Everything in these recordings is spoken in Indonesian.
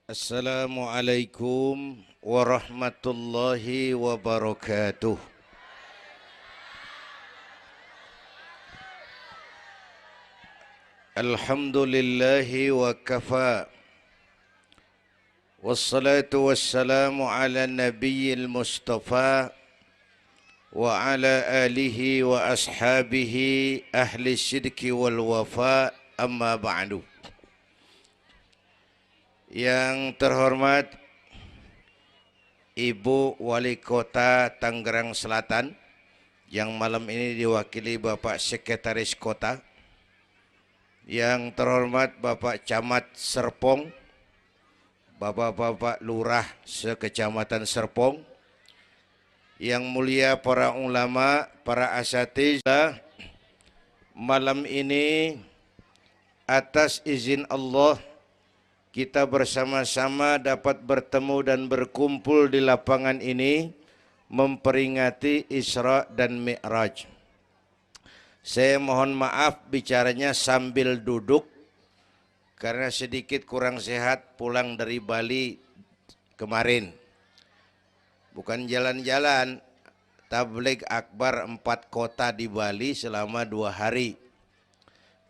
Assalamualaikum warahmatullahi wabarakatuh. Alhamdulillahi wa kafa. Wassalatu wassalamu ala nabiyyil mustafa wa ala alihi wa ashabihi ahli sidki wal wafa, amma ba'du. Yang terhormat Ibu Wali Kota Tangerang Selatan, yang malam ini diwakili Bapak Sekretaris Kota. Yang terhormat Bapak Camat Serpong, Bapak-bapak Lurah sekecamatan Serpong, yang mulia para ulama, para asatidzah, malam ini atas izin Allah kita bersama-sama dapat bertemu dan berkumpul di lapangan ini memperingati Isra dan Mi'raj. Saya mohon maaf bicaranya sambil duduk karena sedikit kurang sehat pulang dari Bali kemarin. Bukan jalan-jalan, tabligh akbar 4 kota di Bali selama 2 hari.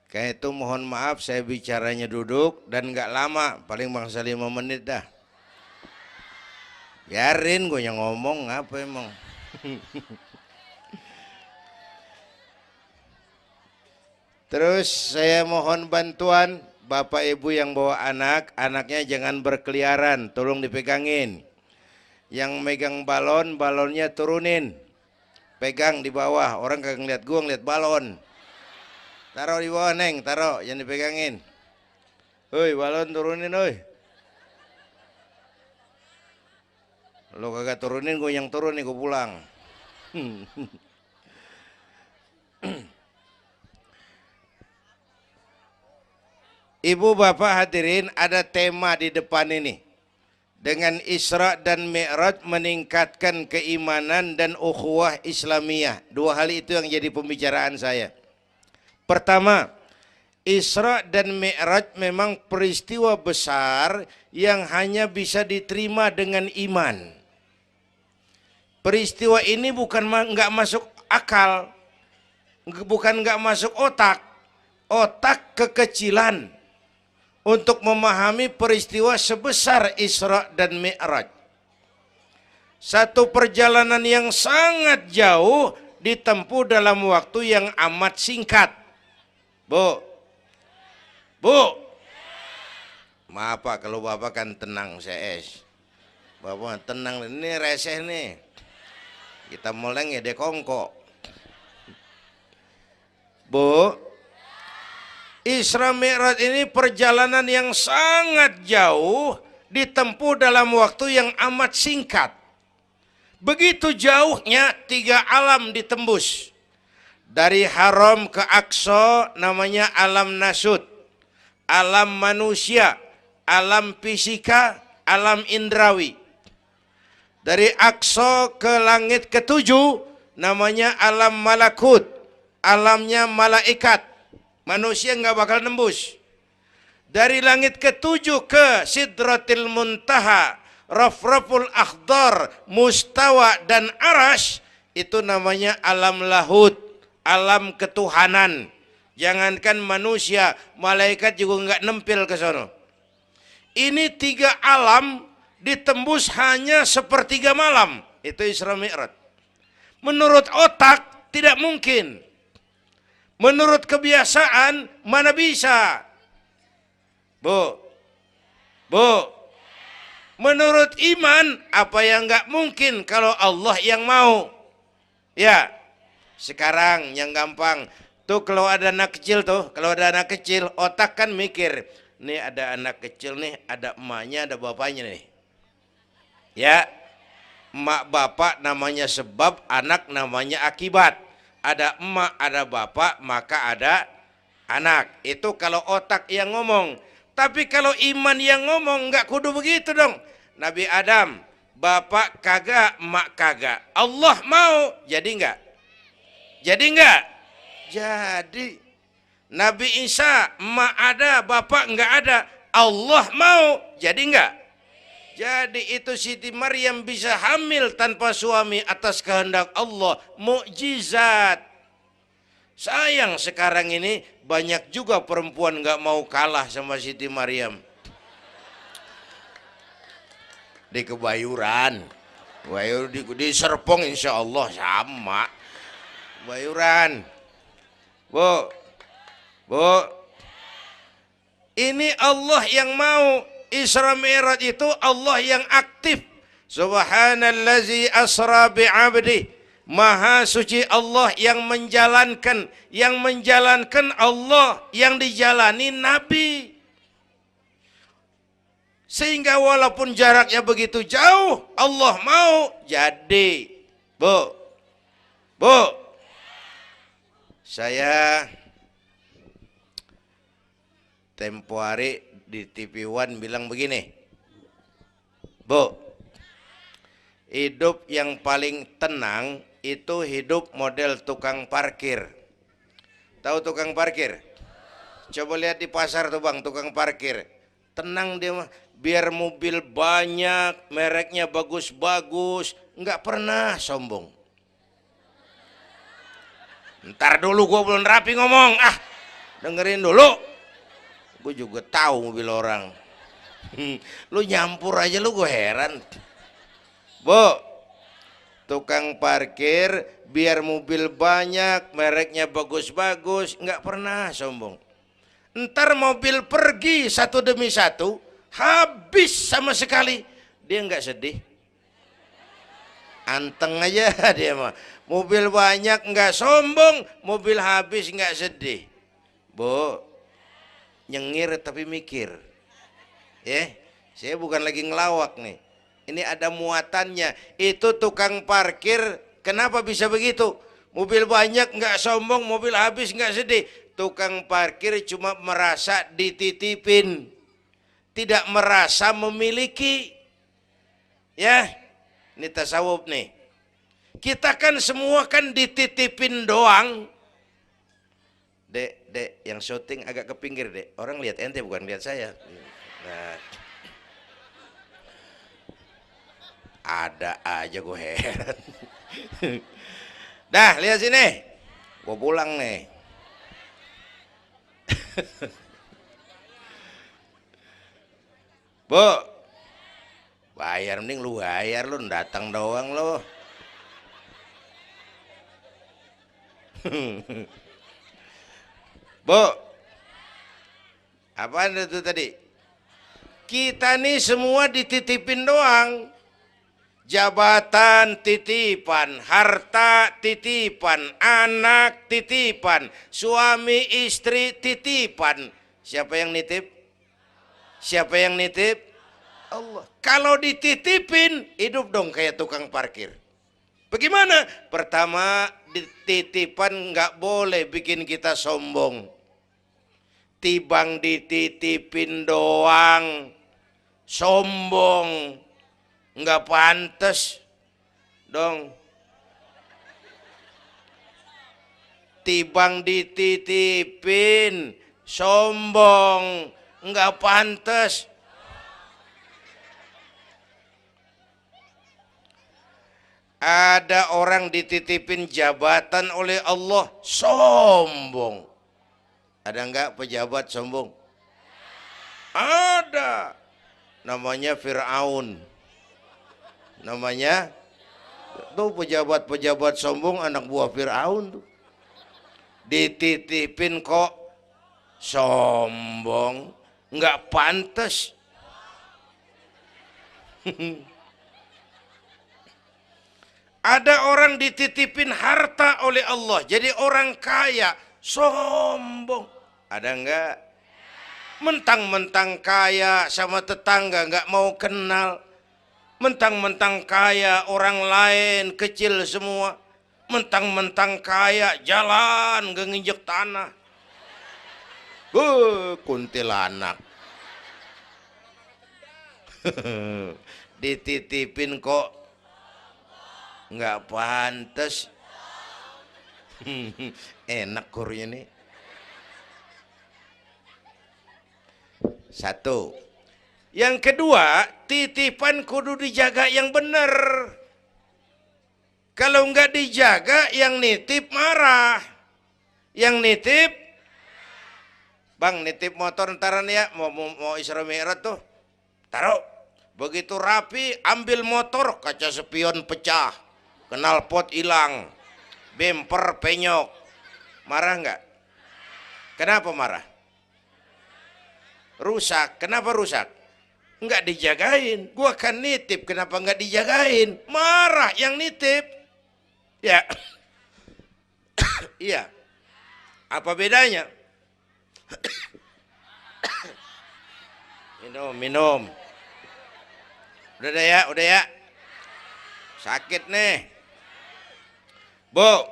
Kayak itu mohon maaf saya bicaranya duduk dan gak lama, paling bangsa 5 menit dah. Biarin gue yang ngomong, apa emang. Terus saya mohon bantuan Bapak Ibu yang bawa anak, anaknya jangan berkeliaran, tolong dipegangin. Yang megang balon, balonnya turunin. Pegang di bawah, orang kagak ngeliat gua, ngeliat balon. Taruh di bawah, Neng, taruh, jangan dipegangin. Hoi, balon turunin, hoi. Lo kagak turunin, gue yang turun nih, gue pulang. Ibu bapak hadirin, ada tema di depan ini. Dengan Isra dan Mi'raj meningkatkan keimanan dan ukhuwah Islamiyah. 2 hal itu yang jadi pembicaraan saya. Pertama, Isra dan Mi'raj memang peristiwa besar yang hanya bisa diterima dengan iman. Peristiwa ini bukan nggak masuk akal, bukan nggak masuk otak. Otak kekecilan untuk memahami peristiwa sebesar Isra dan Mi'raj. Satu perjalanan yang sangat jauh ditempuh dalam waktu yang amat singkat. Bu, maaf Pak kalau Bapak kan tenang CS. Bapak tenang, ini reseh nih. Kita meleng ya dekongko. Bu, Isra Mi'raj ini perjalanan yang sangat jauh ditempuh dalam waktu yang amat singkat. Begitu jauhnya 3 alam ditembus. Dari Haram ke Aqsa namanya alam nasut, alam manusia, alam fisika, alam indrawi. Dari Aqsa ke langit ke-7 namanya alam malakut, alamnya malaikat. Manusia nggak bakal nembus. Dari langit ke-7 ke Sidratil Muntaha, Rafraful Akhdar, Mustawa dan Arash, itu namanya alam lahut, alam ketuhanan. Jangankan manusia, malaikat juga nggak nempel ke sono. Ini 3 alam ditembus hanya sepertiga malam. Itu Isra Mi'raj. Menurut otak tidak mungkin. Menurut kebiasaan mana bisa? Bu, menurut iman apa yang nggak mungkin kalau Allah yang mau? Ya, sekarang yang gampang tuh kalau ada anak kecil otak kan mikir, nih ada anak kecil nih, ada emaknya, ada bapaknya nih. Ya, emak bapak namanya sebab, anak namanya akibat. Ada emak, ada bapak, maka ada anak. Itu kalau otak yang ngomong. Tapi kalau iman yang ngomong, nggak kudu begitu dong. Nabi Adam, bapak kagak, emak kagak. Allah mau, jadi nggak? Jadi nggak? Jadi. Nabi Isa, emak ada, bapak nggak ada. Allah mau, jadi nggak? Jadi itu Siti Maryam bisa hamil tanpa suami atas kehendak Allah, mukjizat. Sayang sekarang ini banyak juga perempuan nggak mau kalah sama Siti Maryam. Di Kebayuran, di Serpong insya Allah sama. Kebayuran, Bu, ini Allah yang mau. Isra Mi'raj itu Allah yang aktif. Subhanallazi asra bi'abdi. Maha suci Allah yang menjalankan. Yang menjalankan Allah, yang dijalani Nabi. Sehingga walaupun jaraknya begitu jauh, Allah mau jadi. Bu, saya tempo hari di TV One bilang begini, Bu, hidup yang paling tenang itu hidup model tukang parkir. Tahu tukang parkir? Coba lihat di pasar tuh Bang, tukang parkir. Tenang dia mah, biar mobil banyak, mereknya bagus-bagus, nggak pernah sombong. Ntar dulu gua belum rapi ngomong, dengerin dulu. Gue juga tahu mobil orang. Lu nyampur aja lu, gue heran. Bu, tukang parkir biar mobil banyak, mereknya bagus-bagus, nggak pernah sombong. Ntar mobil pergi satu demi satu, habis sama sekali, dia nggak sedih. Anteng aja dia mah. Mobil banyak nggak sombong, mobil habis nggak sedih. Bu, nyengir tapi mikir, saya bukan lagi ngelawak nih, ini ada muatannya. Itu tukang parkir kenapa bisa begitu? Mobil banyak nggak sombong, mobil habis nggak sedih. Tukang parkir cuma merasa dititipin, tidak merasa memiliki. Ya, ini tasawuf nih. Kita kan semua kan dititipin doang. Dek, yang syuting agak ke pinggir, Dek. Orang lihat ente bukan lihat saya. Nah, ada aja gue heran. Dah, lihat sini. Gue pulang nih. Bu, bayar, mending lu bayar, lu datang doang lu. Bu, apaan itu tadi? Kita nih semua dititipin doang. Jabatan titipan, harta titipan, anak titipan, suami istri titipan. Siapa yang nitip? Siapa yang nitip? Allah. Kalau dititipin, hidup dong kayak tukang parkir. Bagaimana? Pertama, titipan nggak boleh bikin kita sombong. Tibang dititipin doang, sombong, nggak pantas dong. Tibang dititipin, sombong, nggak pantas. Ada orang dititipin jabatan oleh Allah, sombong. Ada enggak pejabat sombong? Ada. Namanya Fir'aun. Namanya tuh pejabat-pejabat sombong, anak buah Fir'aun tuh. Dititipin kok sombong, enggak pantas. Ada orang dititipin harta oleh Allah, jadi orang kaya, sombong. Ada enggak? Mentang-mentang kaya sama tetangga enggak mau kenal. Mentang-mentang kaya orang lain kecil semua. Mentang-mentang kaya jalan enggak nginjek tanah. Kuntilanak. Dititipin kok enggak pantas. Enak kurnya nih. Satu, Yang kedua, titipan kudu dijaga yang benar. Kalau nggak dijaga, yang nitip marah. Yang nitip, bang nitip motor ntaran ya, mau Isra Mi'raj tuh, taruh. Begitu rapi, ambil motor, kaca spion pecah, knalpot hilang, bemper penyok. Marah nggak? Kenapa marah? Rusak. Kenapa rusak? Nggak dijagain. Gua kan nitip, kenapa nggak dijagain? Marah yang nitip. Ya, iya. Apa bedanya? Minum. Udah ya. Sakit nih. Bu,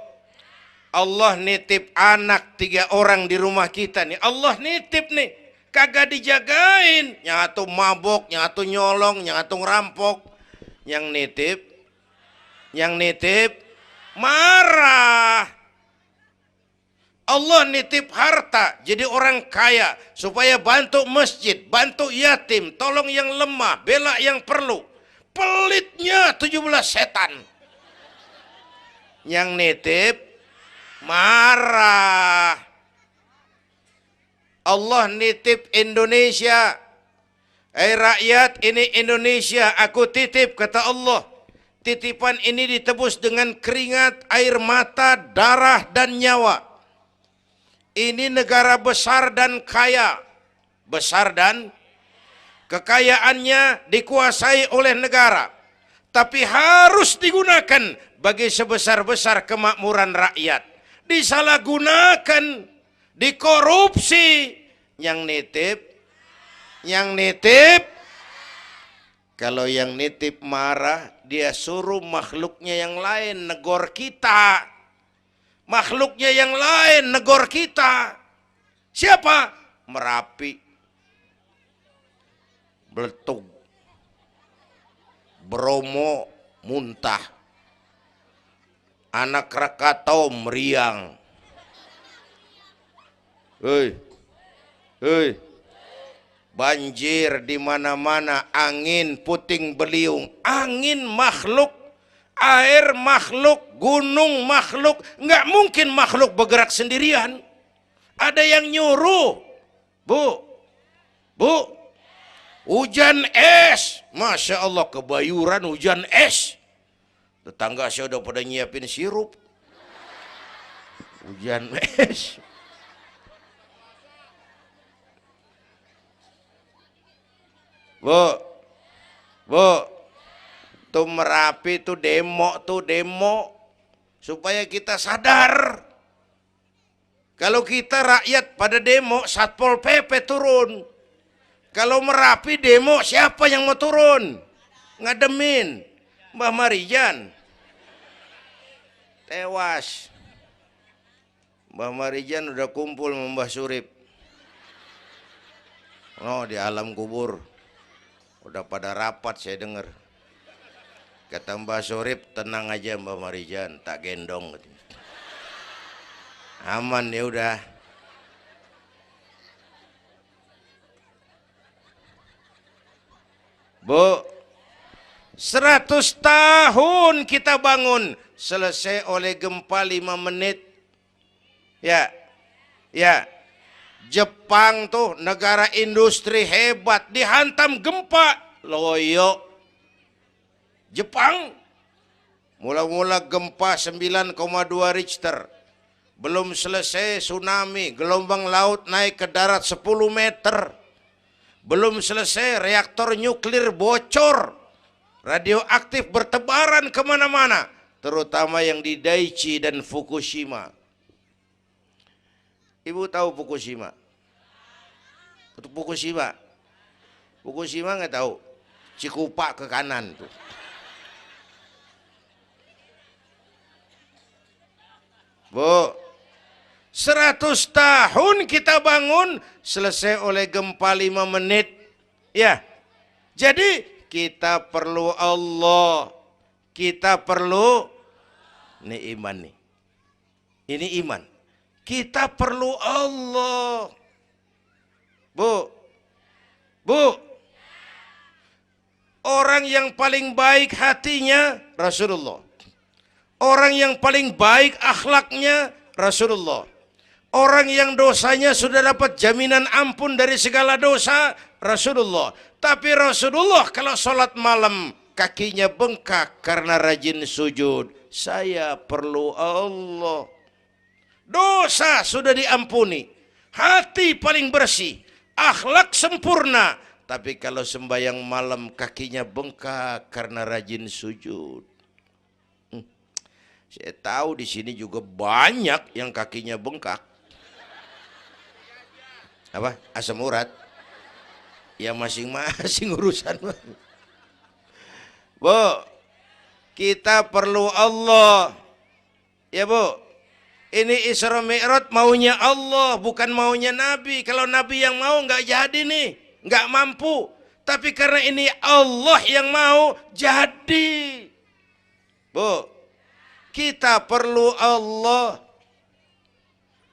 Allah nitip anak 3 orang di rumah kita nih. Allah nitip nih. Kagak dijagain, nyatu mabok, nyatu nyolong, nyatu ngerampok. Yang nitip marah. Allah nitip harta jadi orang kaya supaya bantu masjid, bantu yatim, tolong yang lemah, bela yang perlu. Pelitnya 17 setan. Yang nitip marah. Allah nitip Indonesia. Rakyat, ini Indonesia aku titip, kata Allah. Titipan ini ditebus dengan keringat, air mata, darah dan nyawa. Ini negara besar dan kaya. Besar dan kekayaannya dikuasai oleh negara. Tapi harus digunakan bagi sebesar-besar kemakmuran rakyat. Disalahgunakan, dikorupsi. Yang nitip, kalau yang nitip marah, dia suruh makhluknya yang lain negor kita. Makhluknya yang lain negor kita. Siapa? Merapi, Beletug, Bromo muntah, Anak Krakatau meriang. Banjir di mana-mana, angin puting beliung, angin makhluk, air makhluk, gunung makhluk. Nggak mungkin makhluk bergerak sendirian. Ada yang nyuruh. Bu, hujan es, Masya Allah, kebayuran hujan es. Tetangga saya udah pada nyiapin sirup. Hujan es. Bu, tuh Merapi tuh demo supaya kita sadar. Kalau kita rakyat pada demo, Satpol PP turun. Kalau Merapi demo, siapa yang mau turun? Ngademin Mbah Marijan. Tewas. Mbah Marijan udah kumpul sama Mbah Surip. Oh, di alam kubur. Udah pada rapat saya dengar. Kata Mbah Surip, tenang aja Mbah Marijan, tak gendong. Aman ya udah. Bu, 100 tahun kita bangun, selesai oleh gempa 5 menit. Ya. Jepang tuh negara industri hebat, dihantam gempa, loyo. Jepang mula-mula gempa 9,2 Richter. Belum selesai tsunami, gelombang laut naik ke darat 10 meter. Belum selesai reaktor nuklir bocor. Radioaktif bertebaran kemana-mana, terutama yang di Daiichi dan Fukushima. Ibu tahu Fukushima? Fukushima nggak tahu. Cikupa ke kanan tuh. Bu, 100 tahun kita bangun, selesai oleh gempa 5 menit. Ya, jadi kita perlu Allah. Kita perlu, ini iman nih. Ini iman. Kita perlu Allah. Bu, orang yang paling baik hatinya Rasulullah. Orang yang paling baik akhlaknya Rasulullah. Orang yang dosanya sudah dapat jaminan ampun dari segala dosa Rasulullah. Tapi Rasulullah kalau sholat malam kakinya bengkak karena rajin sujud. Saya perlu Allah. Dosa sudah diampuni. Hati paling bersih. Akhlak sempurna. Tapi kalau sembahyang malam kakinya bengkak karena rajin sujud. Saya tahu di sini juga banyak yang kakinya bengkak. Apa? Asam urat. Ya masing-masing urusan. Bu, kita perlu Allah. Ya Bu, ini Isra Mi'raj maunya Allah, bukan maunya Nabi. Kalau Nabi yang mau nggak jadi nih, nggak mampu. Tapi karena ini Allah yang mau, jadi. Bu, kita perlu Allah.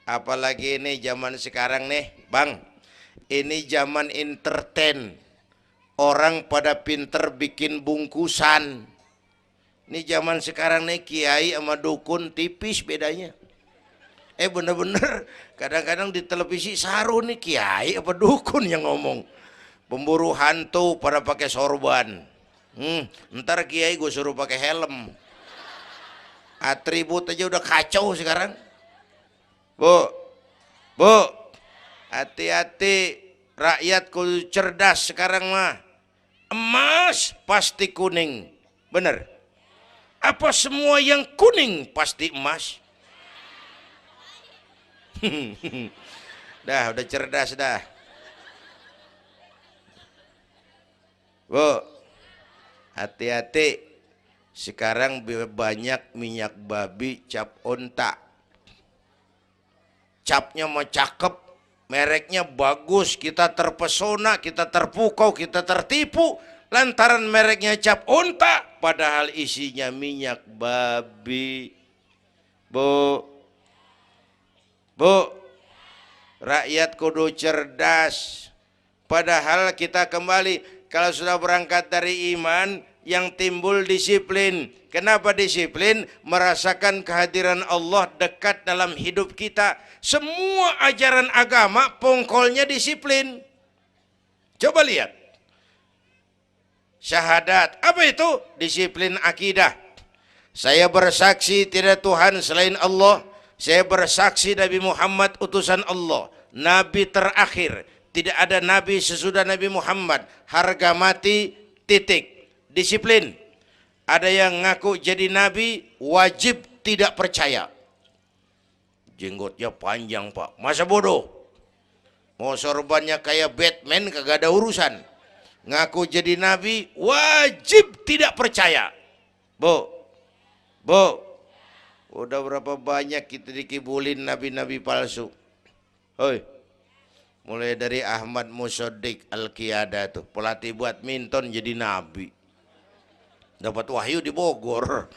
Apalagi ini zaman sekarang nih, Bang. Ini zaman entertain. Orang pada pinter bikin bungkusan. Ini zaman sekarang nih kiai sama dukun tipis bedanya. Bener-bener kadang-kadang di televisi saru nih kiai apa dukun yang ngomong. Pemburu hantu pada pakai sorban. Ntar kiai gue suruh pakai helm. Atribut aja udah kacau sekarang. Bu, hati-hati, rakyat kudu cerdas sekarang mah. Emas pasti kuning, bener? Apa semua yang kuning pasti emas? Udah cerdas dah. Bu, hati-hati. Sekarang banyak minyak babi cap onta. Capnya mah cakep, mereknya bagus, kita terpesona, kita terpukau, kita tertipu lantaran mereknya cap onta, padahal isinya minyak babi. Bu, rakyat kudu cerdas. Padahal kita kembali, kalau sudah berangkat dari iman, yang timbul disiplin. Kenapa disiplin? Merasakan kehadiran Allah dekat dalam hidup kita. Semua ajaran agama pongkolnya disiplin. Coba lihat. Syahadat, apa itu? Disiplin akidah. Saya bersaksi tidak Tuhan selain Allah. Saya bersaksi Nabi Muhammad utusan Allah, Nabi terakhir. Tidak ada Nabi sesudah Nabi Muhammad. Harga mati, titik. Disiplin. Ada yang ngaku jadi Nabi, wajib tidak percaya. Jenggotnya panjang Pak, masa bodoh. Mau sorbannya kayak Batman kagak ada urusan. Ngaku jadi Nabi, wajib tidak percaya. Bu, udah berapa banyak kita dikibulin nabi-nabi palsu. Hoi, mulai dari Ahmad Musaddiq Al-Qiyada tuh, pelatih badminton jadi nabi. Dapat wahyu di Bogor.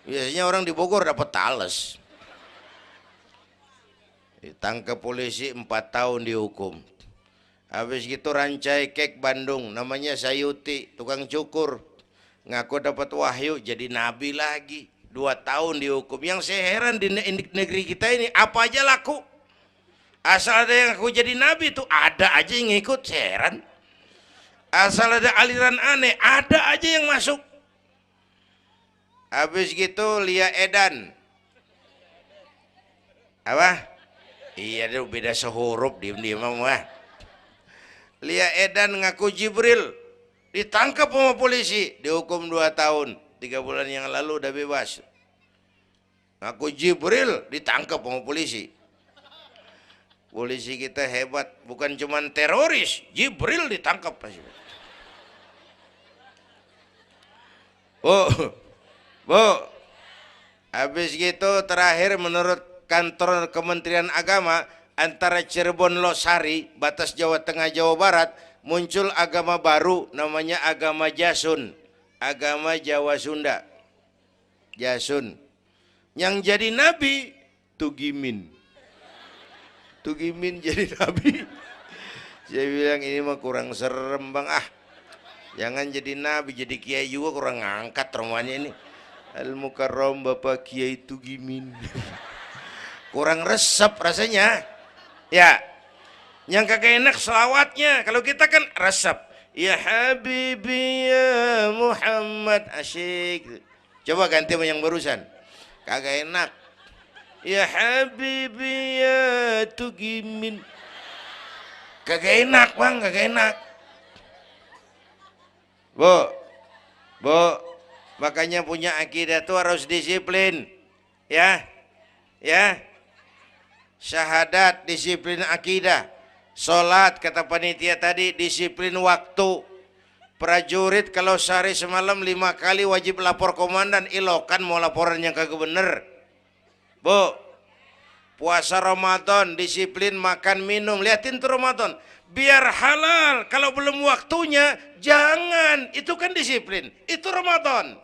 Biasanya orang di Bogor dapat tales. Ditangkap polisi 4 tahun dihukum. Habis gitu Rancai Kek Bandung, namanya Sayuti, tukang cukur. Ngaku dapat wahyu jadi nabi lagi. 2 tahun dihukum. Yang saya heran di negeri kita ini apa aja laku. Asal ada yang ngaku jadi nabi tuh ada aja yang ngikut, saya heran. Asal ada aliran aneh, ada aja yang masuk. Habis gitu Lia Edan. Apa? Iya dia beda sehuruf diem-diem mah. Lia Edan ngaku Jibril. Ditangkap sama polisi, dihukum 2 tahun. 3 bulan yang lalu udah bebas. Ngaku Jibril ditangkap sama polisi. Polisi kita hebat, bukan cuman teroris, Jibril ditangkap pasti. Bu, habis gitu terakhir menurut kantor Kementerian Agama, antara Cirebon Losari, batas Jawa Tengah Jawa Barat, muncul agama baru namanya agama Jasun, agama Jawa Sunda. Jasun. Yang jadi nabi Tugimin. Tugimin jadi nabi. Saya bilang ini mah kurang serem Bang, Jangan jadi nabi, jadi kiai juga kurang ngangkat rumahnya ini. Al Mukarram Bapak Kiai Tugimin. Kurang resep rasanya. Ya, yang kagak enak selawatnya. Kalau kita kan resep. Ya Habibi ya Muhammad, asyik. Coba ganti sama yang barusan. Kagak enak. Ya Habibi ya Tugimin. Kagak enak bang, kagak enak. Bu, makanya punya akidah tuh harus disiplin. Ya, ya. Syahadat disiplin akidah. Sholat kata panitia tadi disiplin waktu. Prajurit kalau sehari semalam 5 kali wajib lapor komandan, ilokan mau laporan yang kagak bener. Bu, puasa Ramadan disiplin makan minum, liatin tuh Ramadan biar halal. Kalau belum waktunya jangan, itu kan disiplin. Itu Ramadan.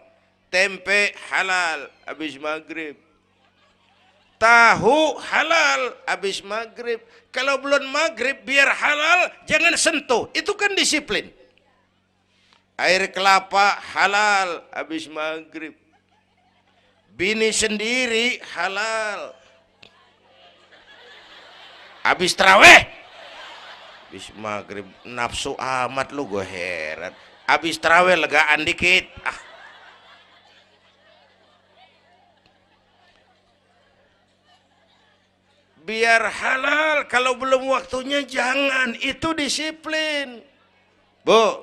Tempe halal habis maghrib, tahu halal habis maghrib. Kalau belum maghrib biar halal jangan sentuh, itu kan disiplin. Air kelapa halal habis maghrib, bini sendiri halal habis taraweh, habis maghrib nafsu amat lu, gue heran. Habis taraweh legaan dikit, biar halal. Kalau belum waktunya jangan, itu disiplin. Bu,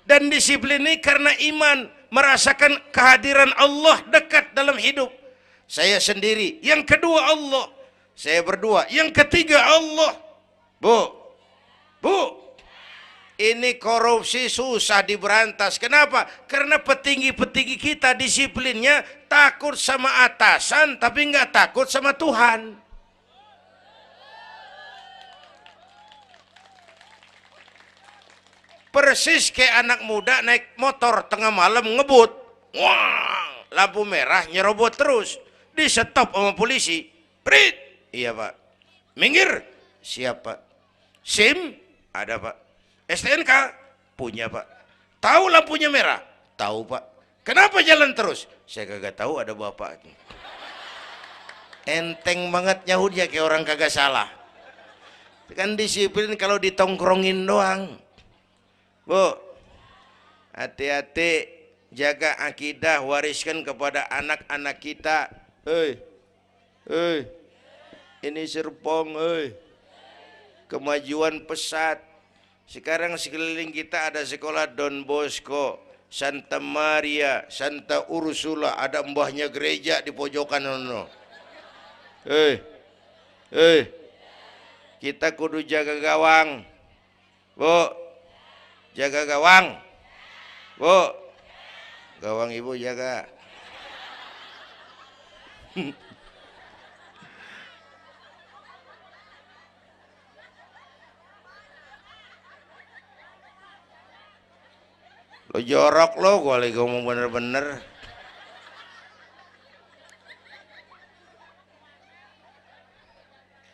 dan disiplin ini karena iman, merasakan kehadiran Allah dekat dalam hidup. Saya sendiri, yang kedua Allah. Saya berdua, yang ketiga Allah. Bu, ini korupsi susah diberantas. Kenapa? Karena petinggi-petinggi kita disiplinnya takut sama atasan, tapi nggak takut sama Tuhan. Persis kayak anak muda naik motor tengah malam ngebut, wah, lampu merah nyerobot terus, di stop sama polisi. Prit, iya pak. Minggir, siap pak. SIM ada pak. STNK punya pak. Tahu lampunya merah? Tahu pak. Kenapa jalan terus? Saya kagak tahu, ada bapak. Enteng banget nyahutnya kayak orang kagak salah. Kan disiplin kalau ditongkrongin doang. Bu, hati-hati, jaga akidah, wariskan kepada anak-anak kita. Ini Serpong, kemajuan pesat. Sekarang sekeliling kita ada sekolah Don Bosco, Santa Maria, Santa Ursula, ada mbahnya gereja di pojokan ono. Kita kudu jaga gawang. Bu, jaga gawang. Bu, gawang ibu jaga. Lo jorok lo, gue lagi ngomong bener-bener.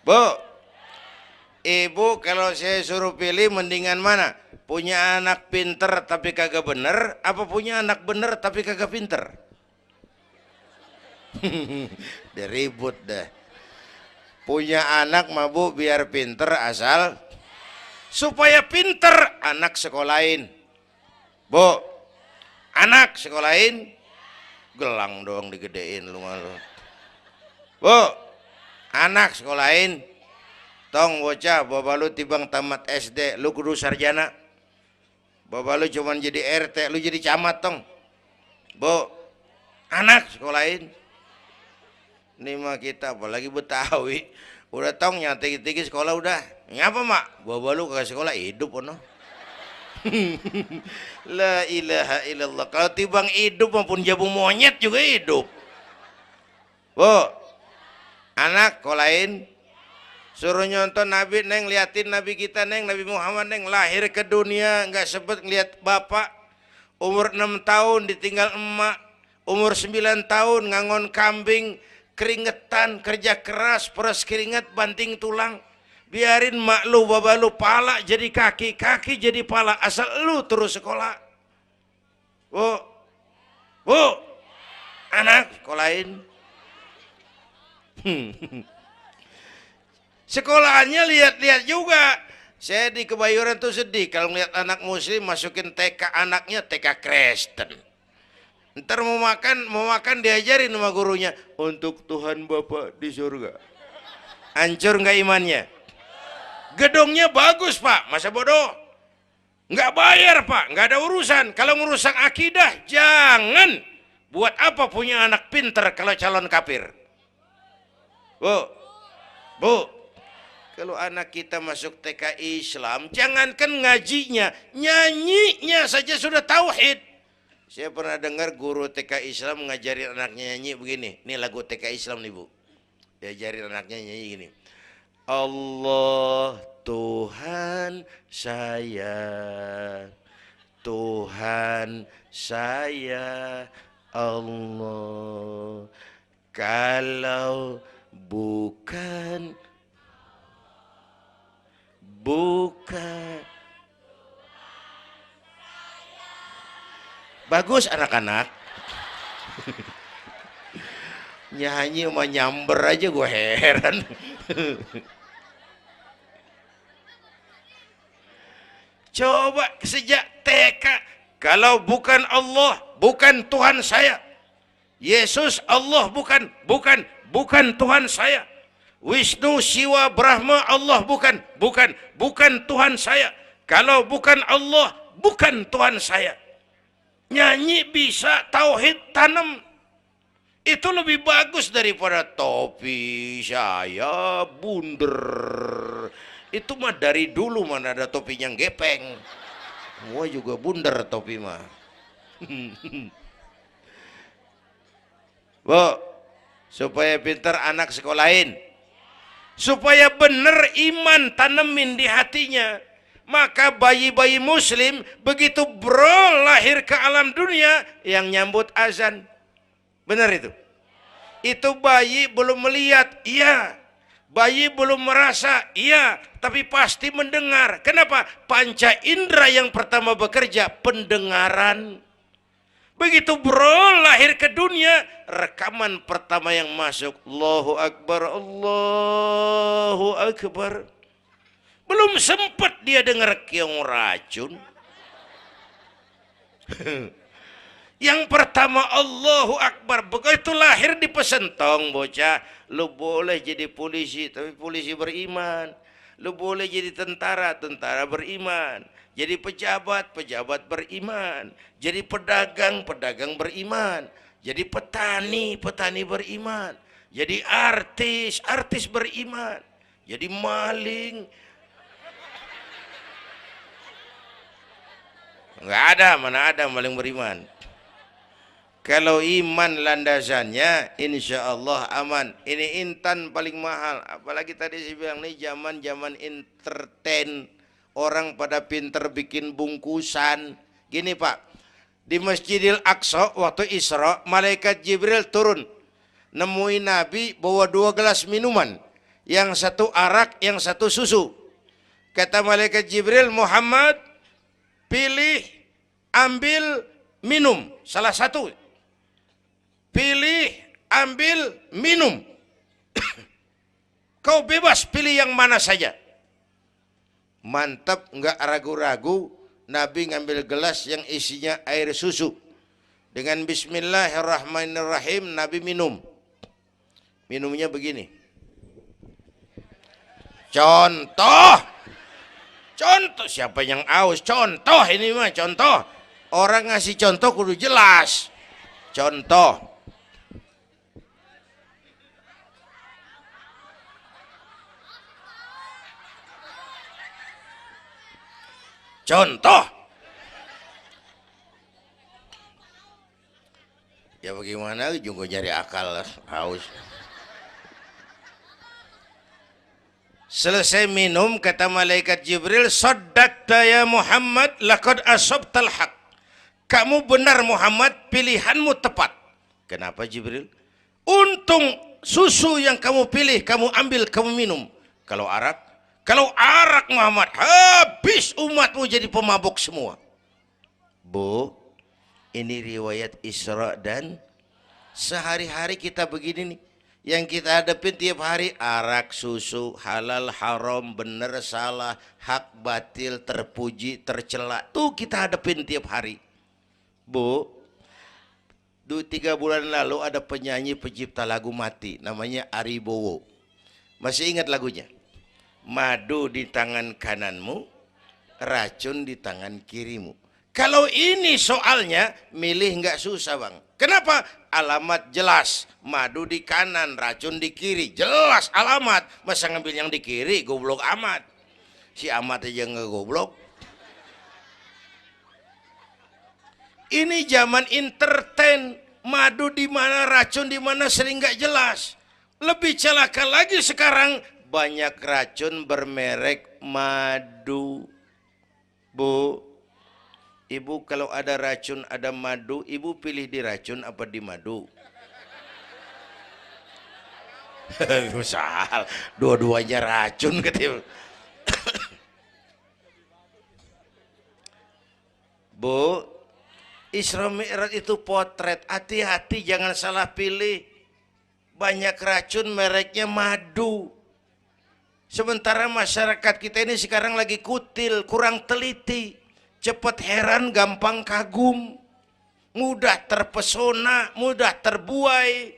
Bu, ibu kalau saya suruh pilih mendingan mana? Punya anak pinter tapi kagak bener, apa punya anak bener tapi kagak pinter? Udah ribut dah. Punya anak mah bu biar pinter, asal supaya pinter anak sekolahin. Bu, anak sekolahin, gelang doang digedein lu malu. Bu, anak sekolahin, tong bocah, bapak lu tibang tamat SD, lu kudu sarjana. Bapak lu cuman jadi RT, lu jadi camat tong. Bu, anak sekolahin. Ini mah kita apalagi Betawi, udah tong nyantai-tinggi sekolah udah. Ngapa mak? Bapak lu kagak sekolah, hidup ono. La ilaha illallah. Kalau tibang hidup maupun jabu monyet juga hidup. Bu, anak sekolahin, suruh nyonton Nabi neng, liatin Nabi kita neng, Nabi Muhammad neng, lahir ke dunia nggak sempet ngeliat bapak, umur 6 tahun ditinggal emak, umur 9 tahun ngangon kambing, keringetan, kerja keras, peras keringat, banting tulang, Biarin mak lu, baba lu, pala jadi kaki, kaki jadi pala, asal lu terus sekolah. Bu, bu, anak sekolahin. Sekolahannya lihat-lihat juga. Saya di Kebayoran tuh sedih kalau ngeliat anak muslim masukin TK, anaknya TK Kristen. Ntar mau makan diajarin sama gurunya untuk Tuhan Bapa di surga. Hancur nggak imannya? Gedungnya bagus pak, masa bodoh? Nggak bayar pak, nggak ada urusan. Kalau merusak akidah jangan. Buat apa punya anak pinter kalau calon kafir? Bu, bu. Kalau anak kita masuk TK Islam, jangankan ngajinya, nyanyinya saja sudah tauhid. Saya pernah dengar guru TK Islam ngajarin anaknya nyanyi begini. Ini lagu TK Islam nih bu. Diajarin anaknya nyanyi gini. Allah Tuhan saya, Tuhan saya Allah. Kalau bukan bagus anak-anak. Nyanyi sama nyamber aja gue heran. Coba sejak TK, kalau bukan Allah, bukan Tuhan saya. Yesus Allah bukan Tuhan saya. Wisnu, Siwa, Brahma, Allah bukan Tuhan saya. Kalau bukan Allah, bukan Tuhan saya. Nyanyi bisa, tauhid tanam. Itu lebih bagus daripada topi saya bunder. Itu mah dari dulu mana ada topinya gepeng. Semua juga bunder topi mah. Bu, supaya pintar anak sekolahin. Supaya benar iman tanemin di hatinya. Maka bayi-bayi muslim begitu bro lahir ke alam dunia yang nyambut azan. Benar itu? Itu bayi belum melihat, iya. Bayi belum merasa, iya. Tapi pasti mendengar. Kenapa? Panca indera yang pertama bekerja, pendengaran. Begitu bro lahir ke dunia, rekaman pertama yang masuk, Allahu Akbar, Allahu Akbar. Belum sempat dia dengar keong racun. Yang pertama Allahu Akbar. Begitu lahir dipesentong bocah, lu boleh jadi polisi, tapi polisi beriman. Lu boleh jadi tentara, tentara beriman. Jadi pejabat, pejabat beriman. Jadi pedagang, pedagang beriman. Jadi petani, petani beriman. Jadi artis, artis beriman. Jadi maling. Enggak ada, mana ada maling beriman. Kalau iman landasannya, insya Allah aman. Ini intan paling mahal. Apalagi tadi saya bilang nih zaman entertain. Orang pada pinter bikin bungkusan. Gini Pak, di Masjidil Aqsa waktu Isra, malaikat Jibril turun. Nemuin Nabi bawa 2 gelas minuman. Yang satu arak, yang satu susu. Kata malaikat Jibril, Muhammad, pilih, ambil, minum. Salah satu. Pilih, ambil, minum. Kau bebas pilih yang mana saja. Mantap, enggak ragu-ragu. Nabi ngambil gelas yang isinya air susu. Dengan bismillahirrahmanirrahim Nabi minum. Minumnya begini. Contoh. Contoh, siapa yang aus? Contoh ini mah, contoh. Orang ngasih contoh kudu jelas. Contoh. Contoh. Ya bagaimana juga nyari akal haus. Selesai minum kata malaikat Jibril, saddaqta ya Muhammad laqad asabtal haq. Kamu benar Muhammad, pilihanmu tepat. Kenapa Jibril? Untung susu yang kamu pilih, kamu ambil, kamu minum. Kalau arak, Kalau arak Muhammad, habis umatmu jadi pemabuk semua. Bu, ini riwayat Isra dan sehari-hari kita begini nih. Yang kita hadapin tiap hari arak, susu, halal, haram, benar, salah, hak, batil, terpuji, tercela. Tuh kita hadapin tiap hari. Bu, 3 bulan lalu ada penyanyi pencipta lagu mati, namanya Ari Bowo. Masih ingat lagunya? Madu di tangan kananmu, racun di tangan kirimu. Kalau ini soalnya, milih nggak susah bang. Kenapa? Alamat jelas. Madu di kanan, racun di kiri. Jelas alamat. Masa ngambil yang di kiri, goblok amat. Si amat aja nggak goblok. Ini zaman entertain. Madu di mana, racun di mana sering nggak jelas. Lebih celaka lagi sekarang, banyak racun bermerek madu. Bu, ibu kalau ada racun ada madu, ibu pilih di racun apa di madu? Misal, dua-duanya racun gitu. Bu, Isra Mi'raj itu potret, hati-hati jangan salah pilih. Banyak racun mereknya madu. Sementara masyarakat kita ini sekarang lagi kutil, kurang teliti, cepat heran, gampang kagum, mudah terpesona, mudah terbuai.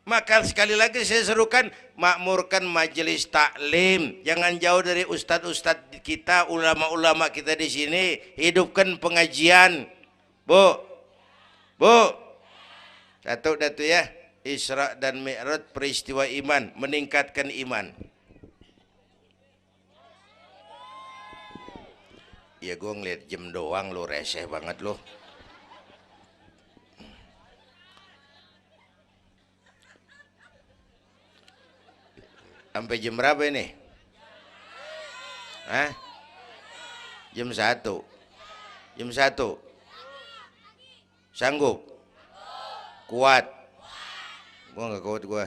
Maka sekali lagi saya serukan, makmurkan majelis taklim, jangan jauh dari ustadz-ustadz kita, ulama-ulama kita di sini, hidupkan pengajian. Bu, satu ya, Isra dan Mi'raj peristiwa iman, meningkatkan iman. Ya gue ngeliat jam doang lo, reseh banget lo. Sampai jam berapa ini? Hah? Jam 1. Jam 1. Sanggup? Kuat? Gue gak kuat gue.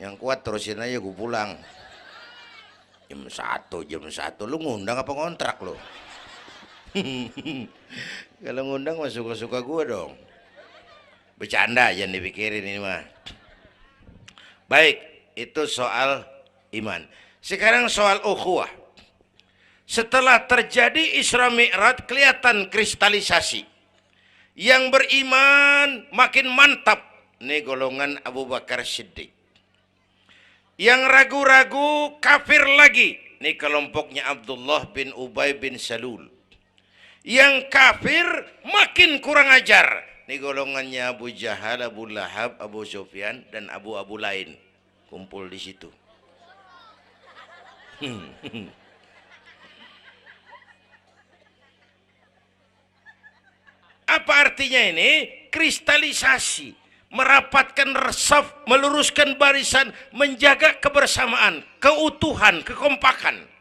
Yang kuat terusin aja gue pulang. Jam 1. Lu ngundang apa ngontrak lu? Kalau ngundang mah suka-suka gue dong. Bercanda, jangan dipikirin ini mah. Baik, itu soal iman. Sekarang soal ukhuwah. Setelah terjadi Isra Mi'raj, kelihatan kristalisasi. Yang beriman makin mantap. Ini golongan Abu Bakar Siddiq. Yang ragu-ragu kafir lagi. Ini kelompoknya Abdullah bin Ubay bin Salul. Yang kafir makin kurang ajar. Ini golongannya Abu Jahal, Abu Lahab, Abu Sufyan, dan Abu lain. Kumpul di situ. Apa artinya ini? Kristalisasi. Merapatkan resaf, meluruskan barisan, menjaga kebersamaan, keutuhan, kekompakan.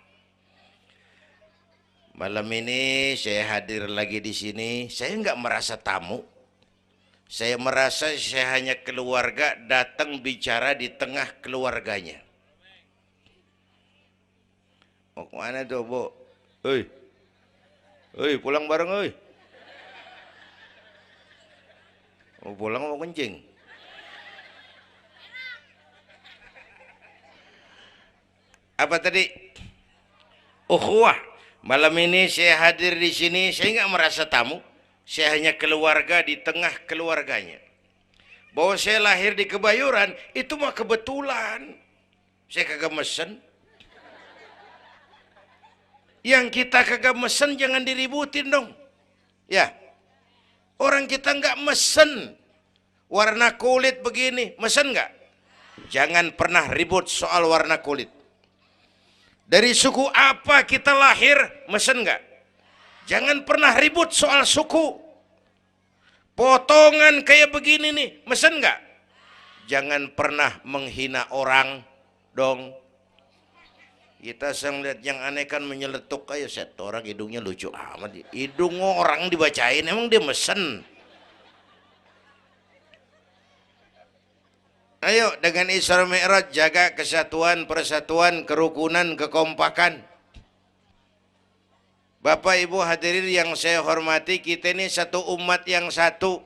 Malam ini saya hadir lagi di sini. Saya nggak merasa tamu. Saya merasa saya hanya keluarga datang bicara di tengah keluarganya. Mau kemana tuh, Bu? Hei, pulang bareng, hei. Mau pulang mau kencing? Apa tadi? Ukhuwah. Malam ini saya hadir di sini, saya nggak merasa tamu. Saya hanya keluarga di tengah keluarganya. Bahwa saya lahir di Kebayoran, itu mah kebetulan. Saya kagak mesen. Yang kita kagak mesen jangan diributin dong. Ya. Orang kita nggak mesen. Warna kulit begini, mesen nggak? Jangan pernah ribut soal warna kulit. Dari suku apa kita lahir, mesen nggak? Jangan pernah ribut soal suku. Potongan kayak begini nih, mesen nggak? Jangan pernah menghina orang dong. Kita sering lihat yang aneh kan menyeletuk kayak set orang hidungnya lucu amat. Hidung orang dibacain, emang dia mesen? Ayo dengan Isra Mi'raj jaga kesatuan, persatuan, kerukunan, kekompakan. Bapak Ibu hadirin yang saya hormati, kita ini satu umat yang satu.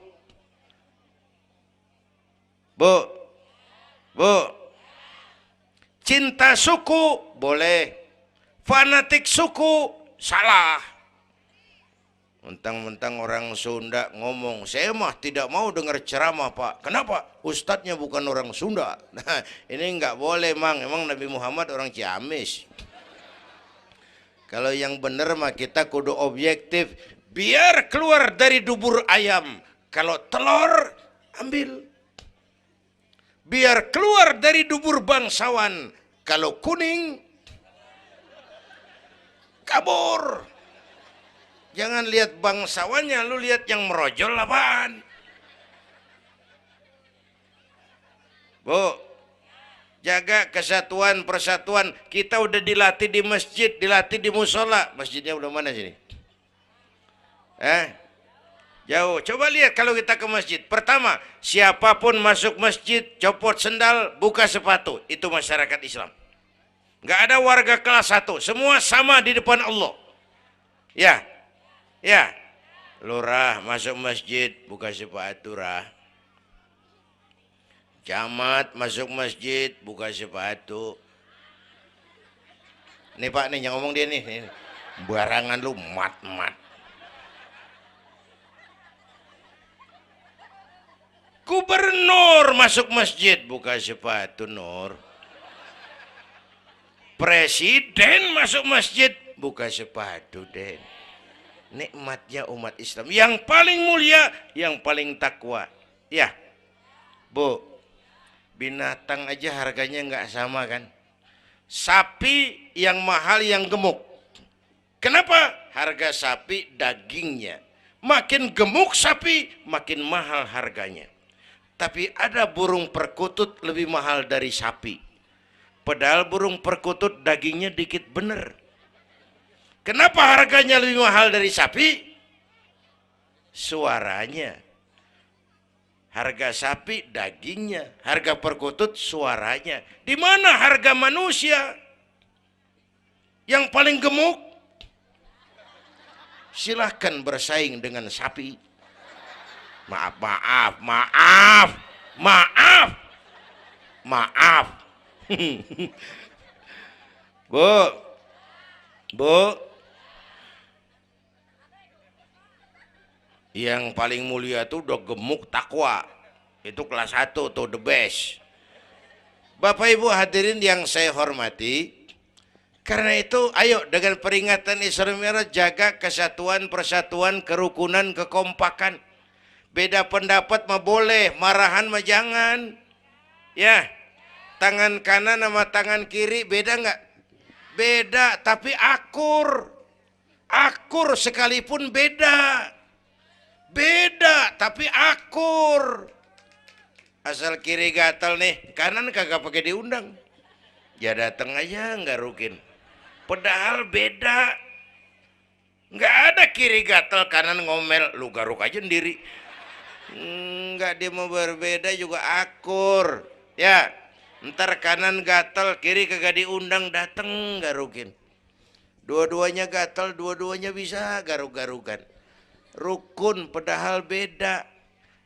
Bu, cinta suku boleh, fanatik suku salah. Mentang-mentang orang Sunda ngomong, saya mah tidak mau dengar ceramah Pak. Kenapa? Ustadznya bukan orang Sunda. Nah, ini nggak boleh Mang. Emang Nabi Muhammad orang Ciamis. Kalau yang benar mah kita kudu objektif. Biar keluar dari dubur ayam. Kalau telur, ambil. Biar keluar dari dubur bangsawan. Kalau kuning, kabur. Jangan lihat bangsawannya, lu lihat yang merojol apaan. Bu, jaga kesatuan, persatuan. Kita udah dilatih di masjid, dilatih di musola. Masjidnya udah mana sini? Jauh. Coba lihat kalau kita ke masjid. Pertama, siapapun masuk masjid, copot sendal, buka sepatu. Itu masyarakat Islam. Nggak ada warga kelas 1. Semua sama di depan Allah. Ya, lurah masuk masjid, buka sepatu rah. Camat masuk masjid, buka sepatu. Nih Pak, nih yang ngomong dia nih. Barangan lu mat. Gubernur masuk masjid, buka sepatu Nur. Presiden masuk masjid, buka sepatu Den. Nikmatnya umat Islam yang paling mulia, yang paling takwa. Ya, Bu, binatang aja harganya nggak sama kan? Sapi yang mahal yang gemuk. Kenapa? Harga sapi dagingnya. Makin gemuk sapi, makin mahal harganya. Tapi ada burung perkutut lebih mahal dari sapi. Padahal burung perkutut dagingnya dikit bener. Kenapa harganya lebih mahal dari sapi? Suaranya. Harga sapi dagingnya, harga perkutut suaranya. Di mana harga manusia? Yang paling gemuk? Silahkan bersaing dengan sapi. Maaf. Bu, yang paling mulia itu udah gemuk takwa. Itu kelas 1 tuh the best. Bapak Ibu hadirin yang saya hormati, karena itu ayo dengan peringatan Isra Mi'raj jaga kesatuan, persatuan, kerukunan, kekompakan. Beda pendapat mah boleh, marahan mah jangan. Ya, tangan kanan sama tangan kiri beda nggak? Beda, tapi akur. Akur sekalipun beda. Beda, tapi akur. Asal kiri gatal nih, kanan kagak pakai diundang. Ya datang aja nggak rukin. Padahal beda. Nggak ada kiri gatal, kanan ngomel. Lu garuk aja sendiri. Nggak, dia mau berbeda juga akur. Ya, ntar kanan gatal, kiri kagak diundang, datang garukin. Dua-duanya gatal, dua-duanya bisa garuk-garukan. Rukun padahal beda.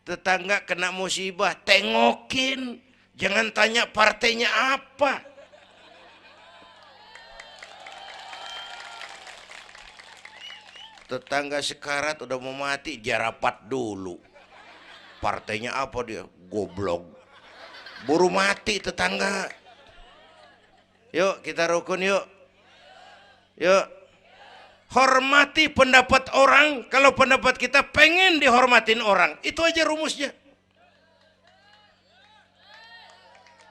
Tetangga kena musibah, tengokin. Jangan tanya partainya apa. Tetangga sekarat udah mau mati, jarapat dulu. Partainya apa dia? Goblok. Buru mati tetangga. Yuk kita rukun yuk. Hormati pendapat orang. Kalau pendapat kita pengen dihormatin orang, itu aja rumusnya.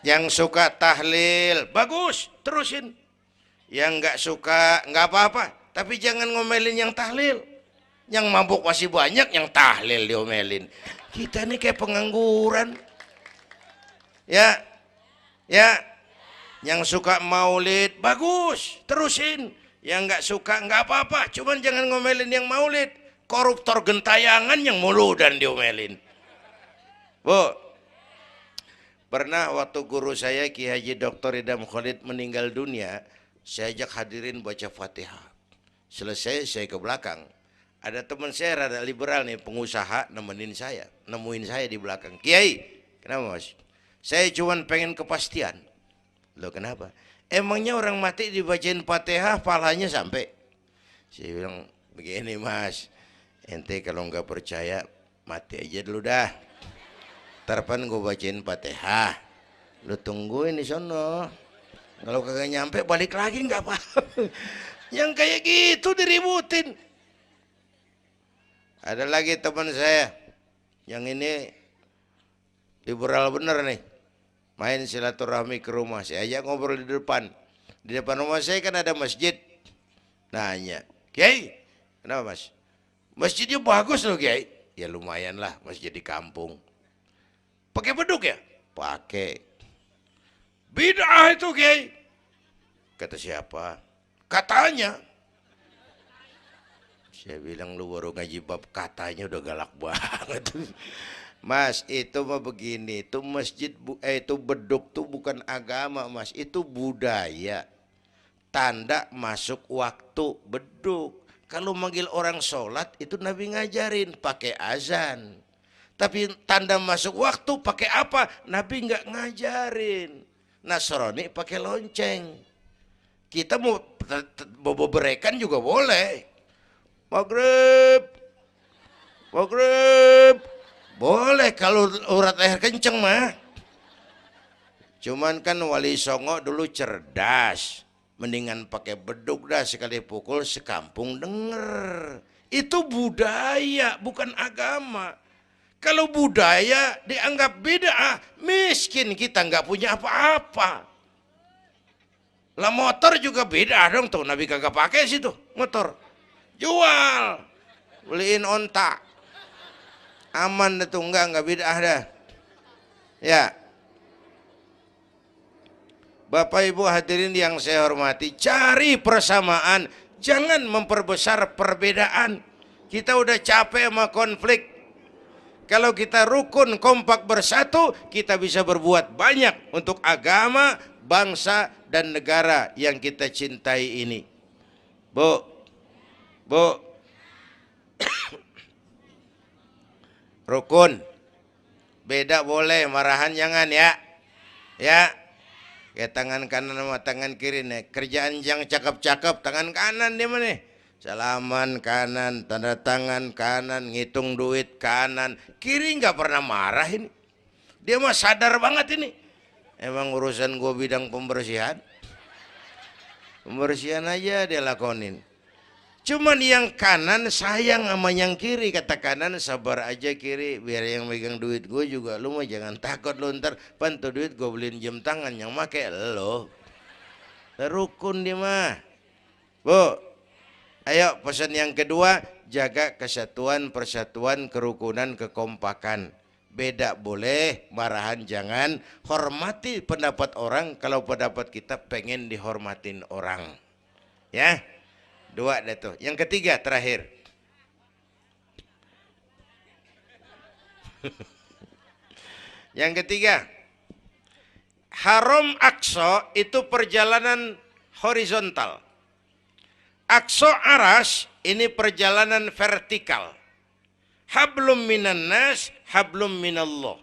Yang suka tahlil bagus, terusin. Yang nggak suka nggak apa-apa, tapi jangan ngomelin yang tahlil. Yang mabuk masih banyak, yang tahlil diomelin. Kita nih kayak pengangguran. Ya. Yang suka maulid bagus, terusin. Yang nggak suka nggak apa-apa, cuman jangan ngomelin yang maulid. Koruptor gentayangan yang mulu dan diomelin. Bu, Pernah waktu guru saya Ki Haji Dr. Idam Khalid meninggal dunia, saya ajak hadirin baca Fatihah. Selesai saya ke belakang. Ada teman saya rada liberal nih, pengusaha nemuin saya di belakang. Kiai, kenapa Mas? Saya cuma pengen kepastian. Loh kenapa? Emangnya orang mati dibacain Fatihah pahalanya sampai? Saya bilang begini Mas, ente kalau nggak percaya mati aja dulu dah. Tarpan gue bacain Fatihah, lu tungguin di sono. Kalau kagak nyampe balik lagi nggak apa-apa. Yang kayak gitu diributin. Ada lagi teman saya, yang ini liberal bener nih, main silaturahmi ke rumah. Saya ajak ngobrol di depan. Di depan rumah saya kan ada masjid. Nanya, Kiai, kenapa Mas? Masjidnya bagus loh Kiai. Ya lumayan lah, masjid di kampung. Pakai beduk ya? Pakai. Bid'ah itu Kiai. Kata siapa? Katanya. Saya bilang lu baru ngaji bab katanya udah galak banget. Mas, itu mah begini, itu masjid itu beduk tuh bukan agama Mas, itu budaya. Tanda masuk waktu beduk. Kalau manggil orang sholat itu Nabi ngajarin pakai azan. Tapi tanda masuk waktu pakai apa? Nabi nggak ngajarin. Nasrani pakai lonceng. Kita mau berekan juga boleh. Maghrib, maghrib, boleh kalau urat leher kenceng mah. Cuman kan Wali Songo dulu cerdas. Mendingan pakai beduk dah, sekali pukul sekampung denger. Itu budaya bukan agama. Kalau budaya dianggap bid'ah, miskin kita nggak punya apa-apa. Lah motor juga bid'ah dong tuh, Nabi kagak pakai situ motor. Jual, beliin onta. Aman dah tuh, enggak bid'ah dah. Ya. Bapak Ibu hadirin yang saya hormati, cari persamaan, jangan memperbesar perbedaan. Kita udah capek sama konflik. Kalau kita rukun kompak bersatu, kita bisa berbuat banyak untuk agama, bangsa, dan negara yang kita cintai ini. Bu, rukun, beda boleh, marahan jangan ya. Ya, kayak tangan kanan sama tangan kiri nih. Kerjaan yang cakep-cakep, tangan kanan dia mana? Salaman kanan, tanda tangan kanan, ngitung duit kanan. Kiri nggak pernah marah ini. Dia mah sadar banget ini. Emang urusan gue bidang pembersihan. Pembersihan aja dia lakonin. Cuman yang kanan sayang sama yang kiri. Kata kanan sabar aja kiri. Biar yang megang duit gue juga. Lu mah jangan takut lu ntar. Pantu duit gue beliin jam tangan. Yang make lo. Rukun dia mah. Bu, ayo pesan yang kedua, jaga kesatuan, persatuan, kerukunan, kekompakan. Beda boleh, marahan jangan. Hormati pendapat orang kalau pendapat kita pengen dihormatin orang. Ya, dua deh tuh. Yang ketiga terakhir. Yang ketiga, Haram Aqsa itu perjalanan horizontal. Aqsa Aras ini perjalanan vertikal. Hablum minan nas, hablum minallah.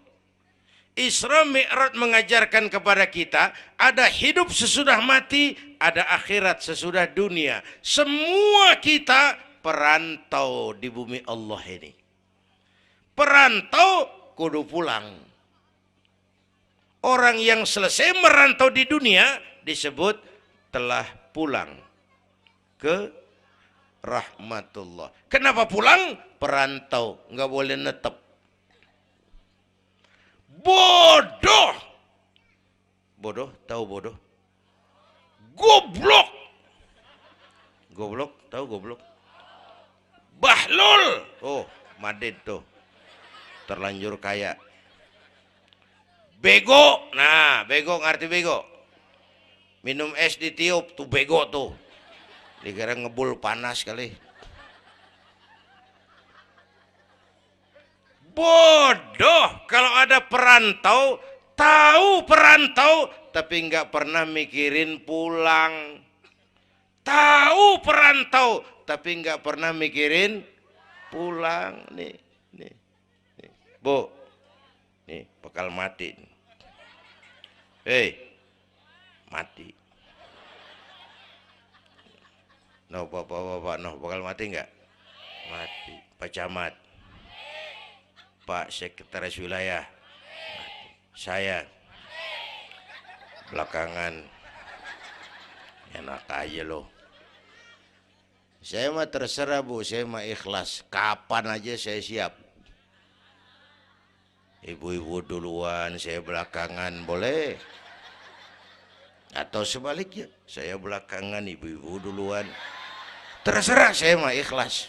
Isra Mi'raj mengajarkan kepada kita ada hidup sesudah mati, ada akhirat sesudah dunia. Semua kita perantau di bumi Allah ini. Perantau kudu pulang. Orang yang selesai merantau di dunia disebut telah pulang ke rahmatullah. Kenapa pulang? Perantau, nggak boleh netep. Bodoh. Bodoh, tahu bodoh? Goblok. Goblok, tahu goblok? Bahlul. Oh, Madid tuh. Terlanjur kaya. Bego. Nah, bego ngerti bego? Minum es ditiup tuh bego tuh. Dikira ngebul panas kali. Bodoh. Kalau ada perantau Tahu perantau tapi nggak pernah mikirin pulang. Tahu perantau tapi nggak pernah mikirin pulang. Nih, nih, nih. Bu, nih bakal mati. Hei, mati. No, bapak, no, bakal mati nggak? Mati. Pak Camat, Pak Sekretaris Wilayah, saya belakangan enak aja loh. Saya mah terserah Bu, saya mah ikhlas. Kapan aja saya siap. Ibu-ibu duluan, saya belakangan, boleh. Atau sebaliknya, saya belakangan, ibu-ibu duluan. Terserah, saya mah ikhlas.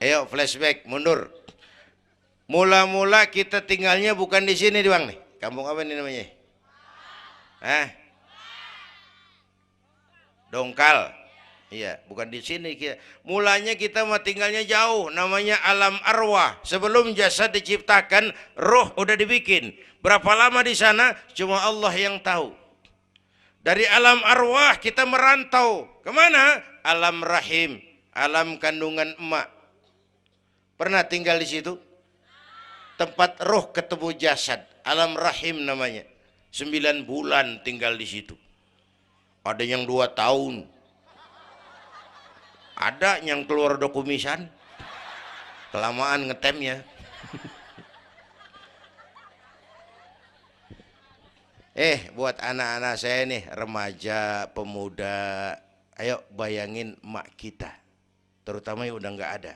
Ayo flashback, mundur. Mula-mula kita tinggalnya bukan di sini doang nih. Kampung apa ini namanya? Dongkal. Iya, bukan di sini kita. Mulanya kita mah tinggalnya jauh, namanya alam arwah. Sebelum jasad diciptakan, roh udah dibikin. Berapa lama di sana? Cuma Allah yang tahu. Dari alam arwah kita merantau kemana? Alam rahim, alam kandungan emak. Pernah tinggal di situ? Tempat roh ketemu jasad, alam rahim namanya. 9 bulan tinggal di situ. Ada yang 2 tahun. Ada yang keluar dokumisan. Kelamaan ngetemnya. Buat anak-anak saya nih, remaja, pemuda, ayo bayangin mak kita, terutama yang udah nggak ada.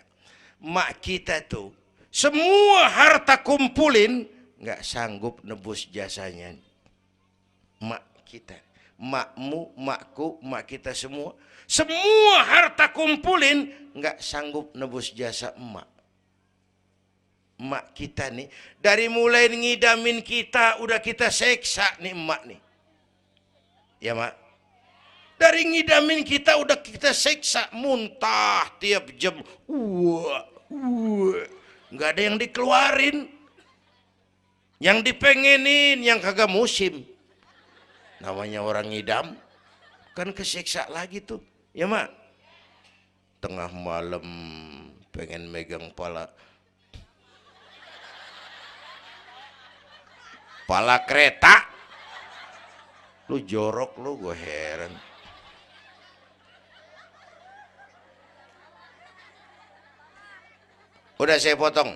Mak kita tuh semua harta kumpulin nggak sanggup nebus jasanya. Mak kita, makmu, makku, mak kita semua harta kumpulin nggak sanggup nebus jasa emak. Emak kita nih, dari mulai ngidamin kita udah kita seksa nih emak nih. Ya mak, dari ngidamin kita udah kita seksa, muntah tiap jam. Nggak ada yang dikeluarin, yang dipengenin, yang kagak musim. Namanya orang ngidam, kan keseksa lagi tuh. Ya mak, tengah malam pengen megang pala kereta, lu jorok lu, gue heran. Udah saya potong.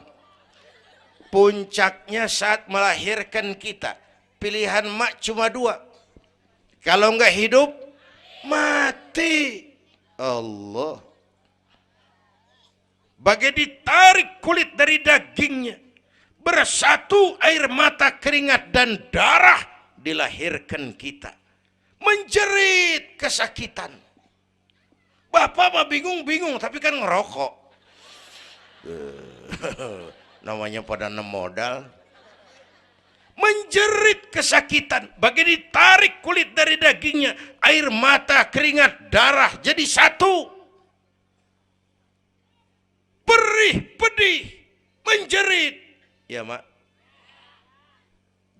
Puncaknya saat melahirkan kita, pilihan mak cuma 2. Kalau nggak hidup, mati. Allah. Bagai ditarik kulit dari dagingnya, bersatu air mata, keringat dan darah, dilahirkan kita. Menjerit kesakitan. Bapak mah bingung-bingung tapi kan ngerokok. Namanya pada modal. Menjerit kesakitan, bagai ditarik kulit dari dagingnya, air mata, keringat, darah jadi satu. Perih, pedih, menjerit. Ya mak,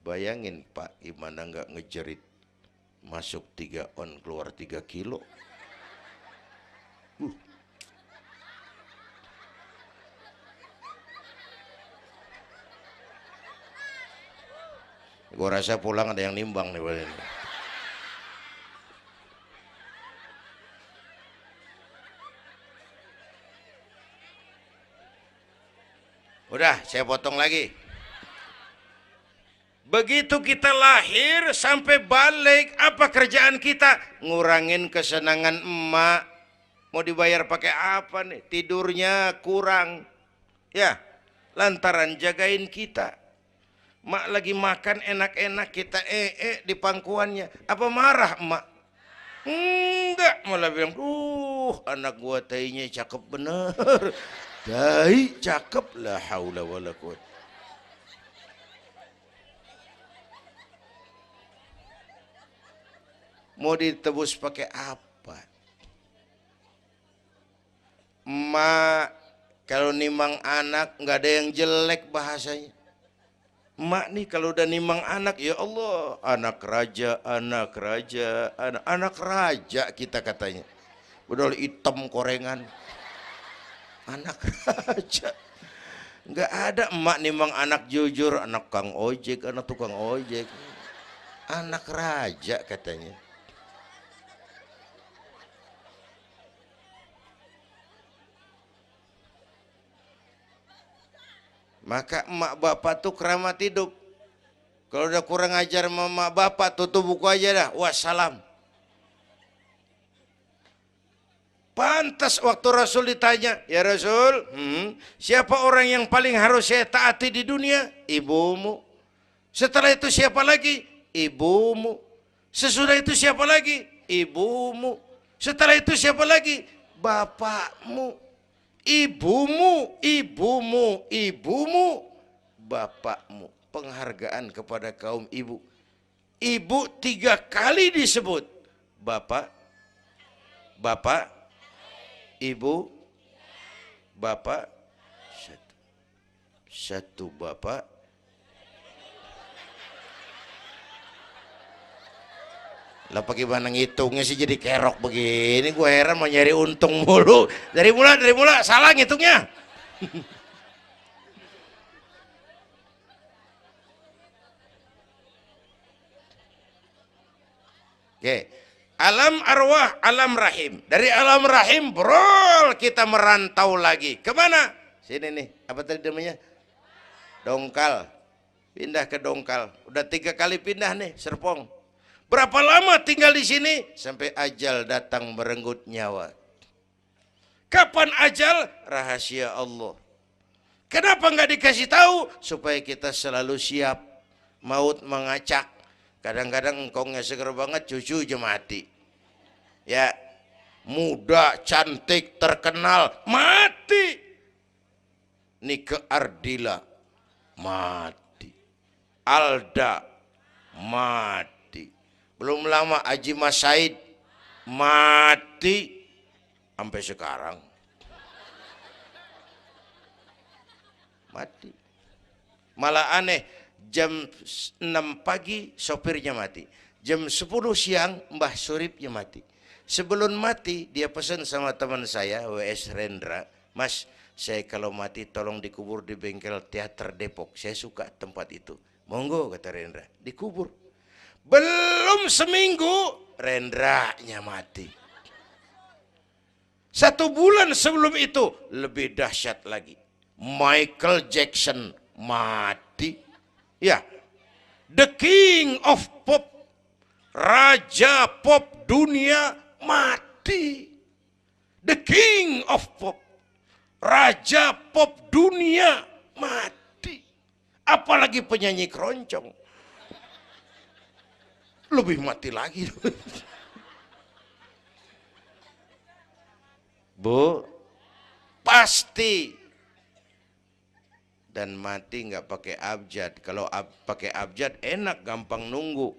bayangin Pak, gimana nggak ngejerit. Masuk 3 on, keluar 3 kilo. Gue rasa pulang ada yang nimbang nih. Udah, saya potong lagi. Begitu kita lahir sampai balik, apa kerjaan kita? Ngurangin kesenangan emak. Mau dibayar pakai apa nih? Tidurnya kurang. Ya, lantaran jagain kita. Mak lagi makan enak-enak, kita di pangkuannya. Apa marah emak? Enggak, malah bilang, anak gua tainya cakep bener. Tai cakep, la haula wala quwwata. Mau ditebus pakai apa? Mak Kalau nimang anak nggak ada yang jelek bahasanya. Mak nih kalau udah nimang anak, ya Allah, anak raja, anak raja, anak raja kita katanya. Udah hitam korengan, anak raja. Nggak ada emak nimang anak jujur, anak kang ojek, anak tukang ojek. Anak raja katanya. Maka emak bapak tuh keramat hidup. Kalau udah kurang ajar sama emak bapak, tutup buku aja dah. Wassalam. Pantas waktu Rasul ditanya, ya Rasul, siapa orang yang paling harus saya taati di dunia? Ibumu. Setelah itu siapa lagi? Ibumu. Sesudah itu siapa lagi? Ibumu. Setelah itu siapa lagi? Bapakmu. Ibumu, ibumu, ibumu, bapakmu. Penghargaan kepada kaum ibu. Ibu 3 kali disebut. Bapak, bapak, ibu, bapak, satu bapak. Lah bagaimana ngitungnya sih jadi kerok begini? Gue heran, mau nyari untung mulu. Dari mula salah ngitungnya. Oke. Alam arwah, alam rahim. Dari alam rahim, brol, kita merantau lagi. Kemana? Sini nih, apa tadi namanya? Dongkal. Pindah ke Dongkal. Udah 3 kali pindah nih, Serpong. Berapa lama tinggal di sini? Sampai ajal datang merenggut nyawa. Kapan ajal? Rahasia Allah. Kenapa nggak dikasih tahu? Supaya kita selalu siap. Maut mengacak. Kadang-kadang engkongnya seger banget, cucu aja mati. Ya, muda, cantik, terkenal, mati. Nike Ardila, mati. Alda, mati. Belum lama Haji Mas Said mati sampai sekarang. Mati. Malah aneh, jam 6 pagi sopirnya mati. Jam 10 siang Mbah Suripnya mati. Sebelum mati dia pesan sama teman saya WS Rendra, Mas, saya kalau mati tolong dikubur di bengkel teater Depok. Saya suka tempat itu. Monggo, kata Rendra, dikubur. Belum seminggu Rendranya mati. 1 bulan sebelum itu lebih dahsyat lagi. Michael Jackson mati. Ya, the king of pop, raja pop dunia mati. The king of pop, raja pop dunia mati. Apalagi penyanyi keroncong. Lebih mati lagi. Bu, pasti. Dan mati nggak pakai abjad. Kalau pakai abjad enak, gampang nunggu.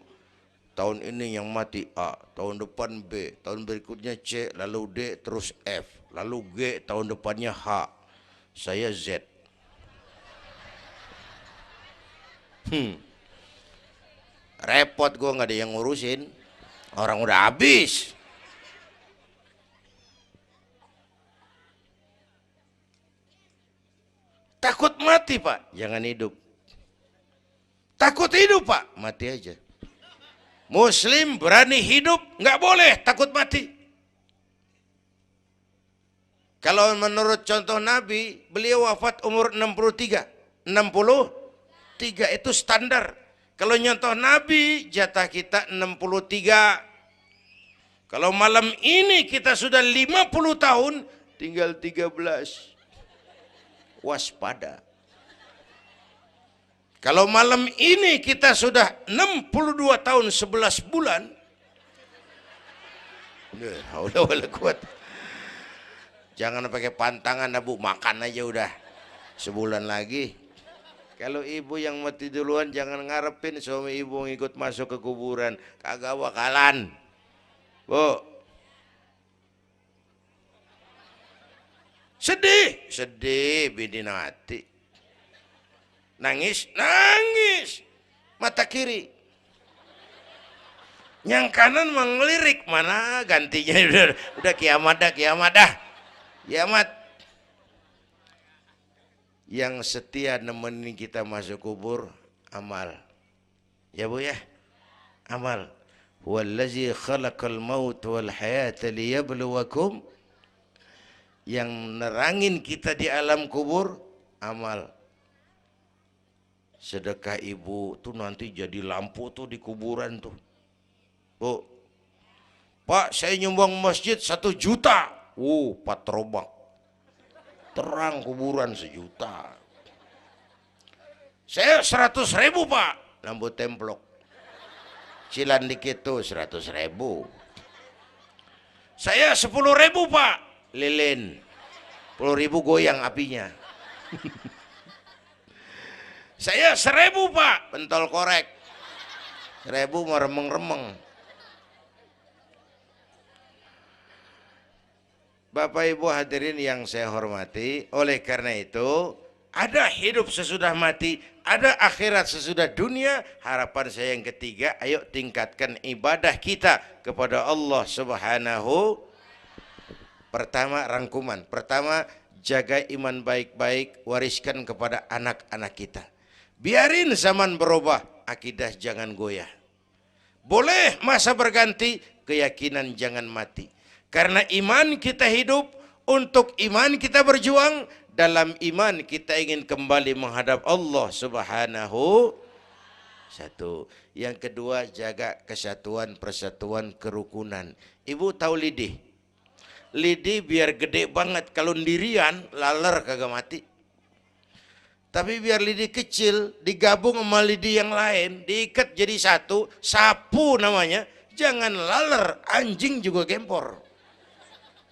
Tahun ini yang mati A, tahun depan B, tahun berikutnya C, lalu D, terus F, lalu G, tahun depannya H. Saya Z. Repot, gue nggak ada yang ngurusin. Orang udah habis. Takut mati, Pak, jangan hidup. Takut hidup, Pak, mati aja. Muslim berani hidup, nggak boleh takut mati. Kalau menurut contoh Nabi, beliau wafat umur 63. 63 itu standar. Kalau nyontoh Nabi, jatah kita 63. Kalau malam ini kita sudah 50 tahun, tinggal 13. Waspada. Kalau malam ini kita sudah 62 tahun 11 bulan, jangan pakai pantangan, Bu, makan aja udah sebulan lagi. Kalau ibu yang mati duluan jangan ngarepin suami ibu ngikut masuk ke kuburan, kagak bakalan. Bu, Sedih, sedih bini mati. Nangis, nangis. Mata kiri. Yang kanan mengelirik, mana gantinya udah kiamat dah, kiamat dah. Kiamat. Yang setia nemenin kita masuk kubur, amal. Ya Bu ya? Amal. Wallazi khalaqal maut wal hayata liyabluwakum. Yang nerangin kita di alam kubur, amal. Sedekah ibu tuh nanti jadi lampu tuh di kuburan tuh. Bu, Pak saya nyumbang masjid 1 juta. Patrobak. Terang kuburan 1 juta. Saya 100.000 Pak. Lampu templok. Cilan dikit tuh 100.000. Saya 10.000 Pak. Lilin. 10.000 goyang apinya. Saya 1.000 Pak, pentol korek. 1.000 mau remeng-remeng. Bapak Ibu hadirin yang saya hormati, oleh karena itu ada hidup sesudah mati, ada akhirat sesudah dunia. Harapan saya yang ketiga, ayo tingkatkan ibadah kita kepada Allah Subhanahu. Pertama rangkuman, pertama jaga iman baik-baik, wariskan kepada anak-anak kita. Biarin zaman berubah, akidah jangan goyah. Boleh masa berganti, keyakinan jangan mati. Karena iman kita hidup, untuk iman kita berjuang, dalam iman kita ingin kembali menghadap Allah Subhanahu. Satu. Yang kedua, jaga kesatuan, persatuan, kerukunan. Ibu tahu lidi? Lidi biar gede banget, kalau ndirian laler kagak mati. Tapi biar lidi kecil digabung sama lidi yang lain, diikat jadi satu, sapu namanya, jangan laler, anjing juga gempor.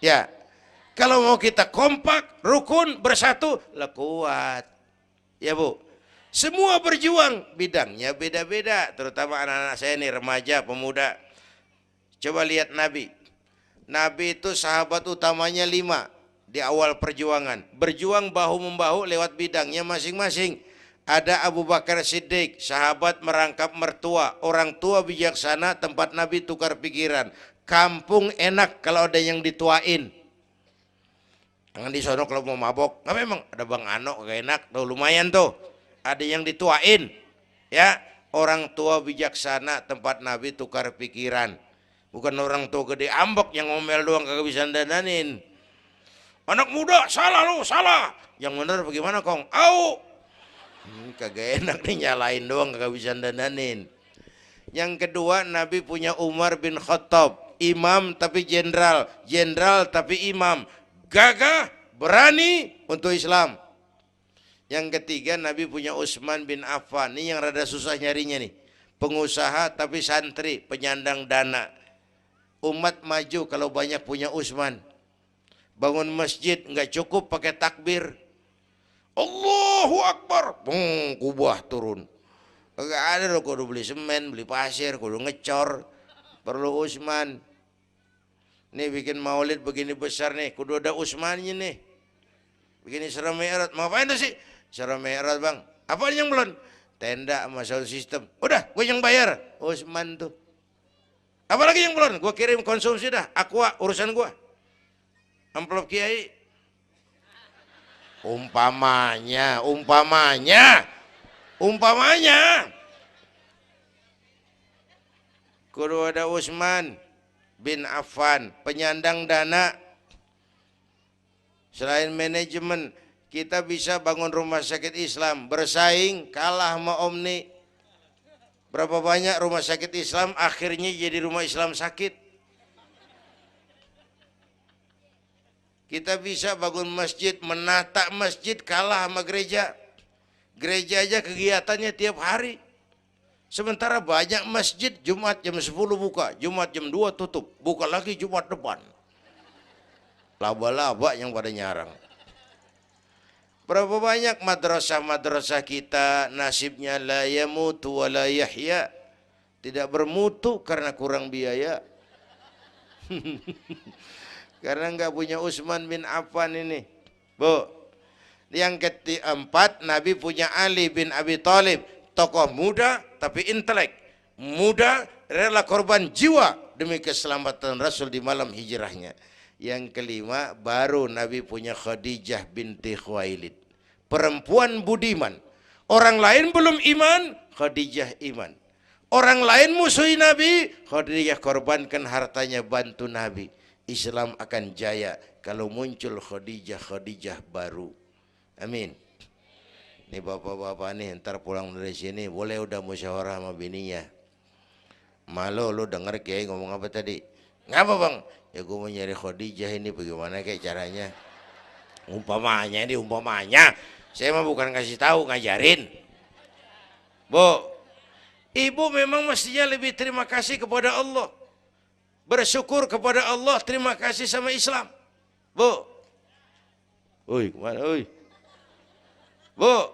Ya, kalau mau kita kompak, rukun, bersatu, lah kuat. Ya Bu, semua berjuang, bidangnya beda-beda, terutama anak-anak saya nih, remaja, pemuda. Coba lihat Nabi. Nabi itu sahabat utamanya 5. Di awal perjuangan, berjuang bahu-membahu lewat bidangnya masing-masing. Ada Abu Bakar Siddiq, sahabat merangkap mertua, orang tua bijaksana, tempat Nabi tukar pikiran. Kampung enak kalau ada yang dituain. Jangan di sono kalau mau mabok. Nggak, memang ada Bang Ano gak enak, tuh lumayan tuh. Ada yang dituain, ya. Orang tua bijaksana, tempat Nabi tukar pikiran. Bukan orang tua gede ambek yang ngomel doang kagak bisa dandanin. Anak muda, salah lu, salah. Yang bener bagaimana Kong? Au. Kagak enak nih, nyalain doang kagak bisa dandanin. Yang kedua, Nabi punya Umar bin Khattab, imam tapi jenderal, jenderal tapi imam, gagah, berani untuk Islam. Yang ketiga, Nabi punya Utsman bin Affan, ini yang rada susah nyarinya nih, pengusaha tapi santri, penyandang dana. Umat maju kalau banyak punya Utsman. Bangun masjid nggak cukup pakai takbir, Allahu Akbar, kubah turun. Gak ada loh, kudu beli semen, beli pasir, kudu ngecor, perlu Utsman. Nih bikin maulid begini besar nih, kudu ada Utsmannya nih. Begini Isra Mi'raj, mau ngapain tuh sih? Isra Mi'raj Bang, apa yang belum? Tenda sama sound system, udah gue yang bayar, Utsman tuh. Apalagi yang belum? Gue kirim konsumsi dah, aqua urusan gue. Amplop kiai. Umpamanya kudu ada Utsman bin Affan, penyandang dana. Selain manajemen, kita bisa bangun rumah sakit Islam, bersaing kalah sama Omni. Berapa banyak rumah sakit Islam akhirnya jadi rumah Islam sakit. Kita bisa bangun masjid, menata masjid kalah sama gereja. Gereja aja kegiatannya tiap hari. Sementara banyak masjid Jumat jam 10 buka, Jumat jam 2 tutup, buka lagi Jumat depan. Laba-laba yang pada nyarang. Berapa banyak madrasah-madrasah kita nasibnya la yamutu wa la yahya. Tidak bermutu karena kurang biaya. Karena nggak punya Utsman bin Affan ini. Bu. Yang keempat, Nabi punya Ali bin Abi Thalib, tokoh muda tapi intelek, muda rela korban jiwa demi keselamatan Rasul di malam hijrahnya. Yang kelima, baru Nabi punya Khadijah binti Khuwailid, perempuan budiman. Orang lain belum iman, Khadijah iman. Orang lain musuhi Nabi, Khadijah korbankan hartanya bantu Nabi. Islam akan jaya kalau muncul Khadijah baru. Amin. Nih bapak-bapak nih, ntar pulang dari sini boleh udah musyawarah sama bininya. Malu lu denger Kiai ngomong apa tadi? Ngapa bang? Ya gue mau nyari Khadijah ini, bagaimana kayak caranya? Umpamanya. Saya mah bukan kasih tahu, ngajarin. Bu, ibu memang mestinya lebih terima kasih kepada Allah. Bersyukur kepada Allah, terima kasih sama Islam. Bu. Oi, kemana oi? Bu,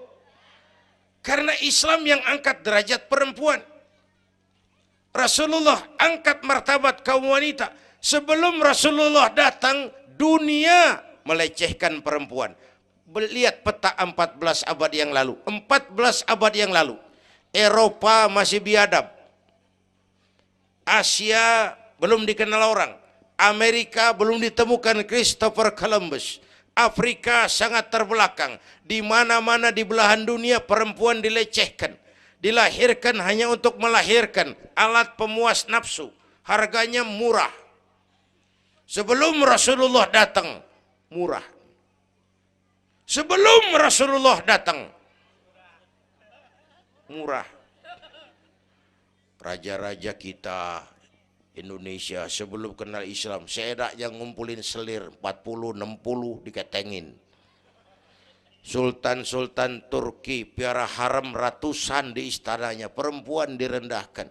karena Islam yang angkat derajat perempuan. Rasulullah angkat martabat kaum wanita. Sebelum Rasulullah datang, dunia melecehkan perempuan. Lihat peta 14 abad yang lalu. 14 abad yang lalu. Eropa masih biadab. Asia belum dikenal orang. Amerika belum ditemukan Christopher Columbus. Afrika sangat terbelakang. Di mana-mana di belahan dunia perempuan dilecehkan. Dilahirkan hanya untuk melahirkan, alat pemuas nafsu. Harganya murah. Sebelum Rasulullah datang, murah. Sebelum Rasulullah datang, murah. Raja-raja kita Indonesia sebelum kenal Islam, seedak yang ngumpulin selir 40-60 diketengin. Sultan-sultan Turki piara haram ratusan di istananya, perempuan direndahkan.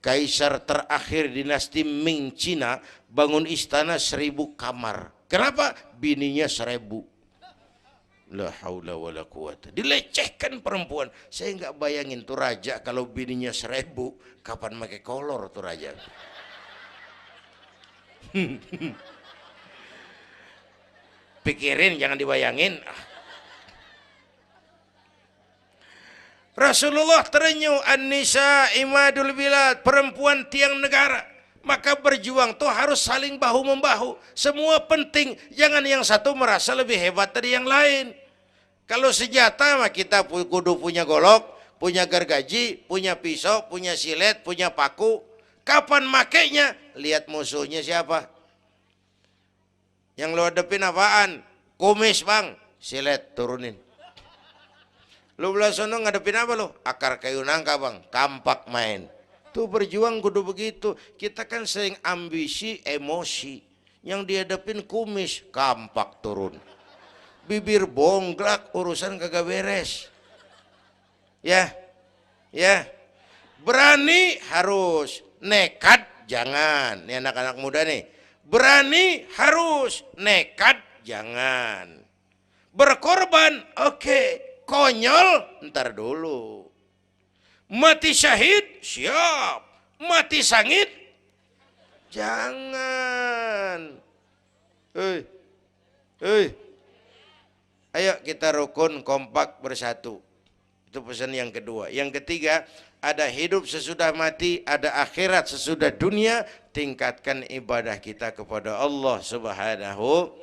Kaisar terakhir dinasti Ming Cina bangun istana 1000 kamar. Kenapa? Bininya 1000. La haula wala quwata. Dilecehkan perempuan. Saya nggak bayangin tuh raja kalau bininya 1000, kapan pakai kolor tuh raja. Pikirin, jangan dibayangin. Rasulullah terenyuh, An-nisa imadul bilad, perempuan tiang negara. Maka berjuang tuh harus saling bahu-membahu. Semua penting, jangan yang satu merasa lebih hebat dari yang lain. Kalau senjata mah kita kudu punya golok, punya gergaji, punya pisau, punya silet, punya paku. Kapan makainya? Lihat musuhnya siapa. Yang lo hadapin apaan? Kumis bang, silet turunin. Lu belah sono ngadepin apa lo? Akar kayu nangka bang, kampak main. Tuh berjuang kudu begitu. Kita kan sering ambisi, emosi. Yang dihadapin kumis, kampak turun. Bibir bonglak, urusan kagak beres. Ya, berani harus, nekat jangan. Ini anak-anak muda nih. Berani harus, nekat jangan. Berkorban, oke. Konyol, ntar dulu. Mati syahid, siap. Mati sangit, jangan. Ayo kita rukun, kompak, bersatu. Itu pesan yang kedua. Yang ketiga, ada hidup sesudah mati, ada akhirat sesudah dunia. Tingkatkan ibadah kita kepada Allah Subhanahu.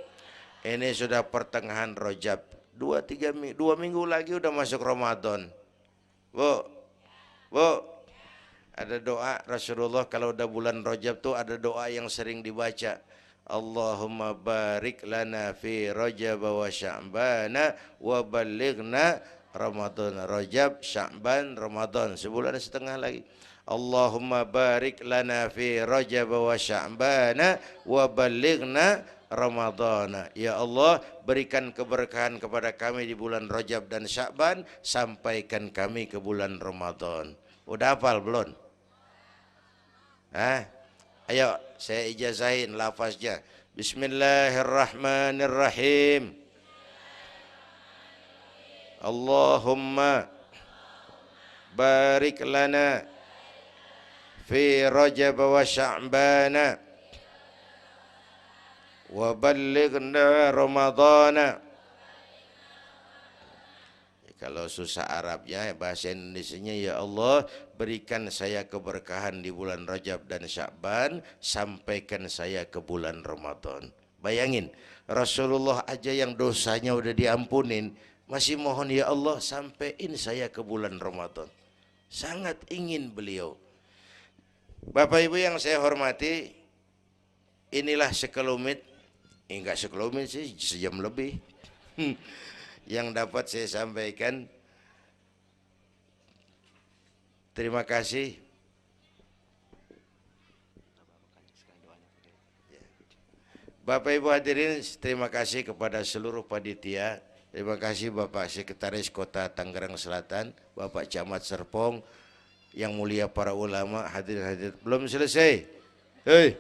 Ini sudah pertengahan Rajab. 2 minggu lagi udah masuk Ramadan. Bu, ada doa Rasulullah kalau udah bulan Rajab tuh ada doa yang sering dibaca. Allahumma barik lana fi Rajab wa Sya'bana wa ballighna Ramadan. Rajab, Sya'ban, Ramadan, sebulan setengah lagi. Allahumma barik lana fi Rajab wa Sya'bana wa ballighna Ramadhan. Ya Allah, berikan keberkahan kepada kami di bulan Rajab dan Sya'ban, sampaikan kami ke bulan Ramadan. Udah hafal belum? Ayo saya ijazahin lafaznya. Bismillahirrahmanirrahim. Allahumma barik lana fi Rajab wa Sya'bana wa ballighna Ramadhana Kalau susah Arabnya, bahasa Indonesianya, ya Allah berikan saya keberkahan di bulan Rajab dan Sya'ban, sampaikan saya ke bulan Ramadan. Bayangin, Rasulullah aja yang dosanya udah diampunin, masih mohon ya Allah sampaiin saya ke bulan Ramadan. Sangat ingin beliau. Bapak Ibu yang saya hormati, inilah sekelumit, enggak sekelumit sih, sejam lebih yang dapat saya sampaikan. Terima kasih. Bapak Ibu hadirin, terima kasih kepada seluruh panitia. Terima kasih Bapak Sekretaris Kota Tangerang Selatan, Bapak Camat Serpong, yang mulia para ulama, hadirin-hadirin. Belum selesai. Hei,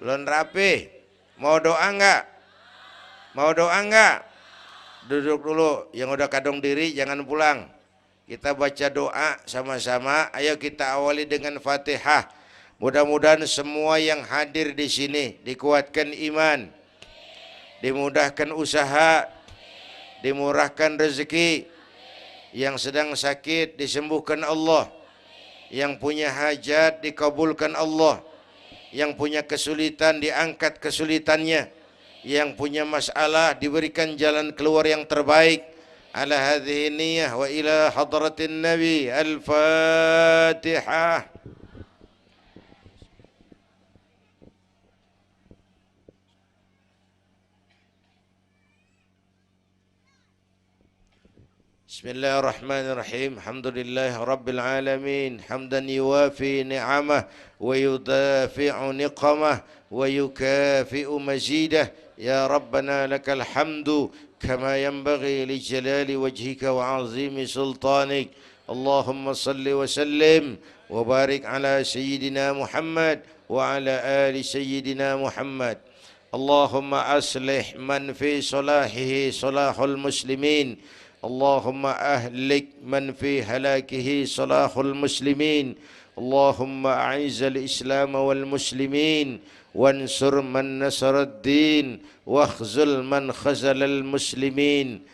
belum rapi. Mau doa enggak? Mau doa enggak? Duduk dulu, yang udah kadung diri jangan pulang. Kita baca doa sama-sama. Ayo kita awali dengan Fatihah. Mudah-mudahan semua yang hadir di sini dikuatkan iman, dimudahkan usaha, dimurahkan rezeki, yang sedang sakit disembuhkan Allah, yang punya hajat dikabulkan Allah, yang punya kesulitan diangkat kesulitannya, yang punya masalah diberikan jalan keluar yang terbaik. Ala hadhihi niyyah wa ila hadratin nabi. Al-Fatihah. Bismillahirrahmanirrahim. Alhamdulillah rabbil alamin. Hamdan yuwafi ni'amah wa yudafi'u niqamah wa yukafi'u mazidah. Ya Rabbana lakal hamdu kama yanbaghi li jalali wajhika wa azimi sultanik. Allahumma salli wa sallim wa barik ala sayyidina Muhammad wa ala ali sayyidina Muhammad. Allahumma aslih man fi salahihi salahul muslimin. اللهم أهلك من في هلاكه صلاح المسلمين. اللهم أعز الإسلام والمسلمين وانصر من نصر الدين واخذل من خذل المسلمين.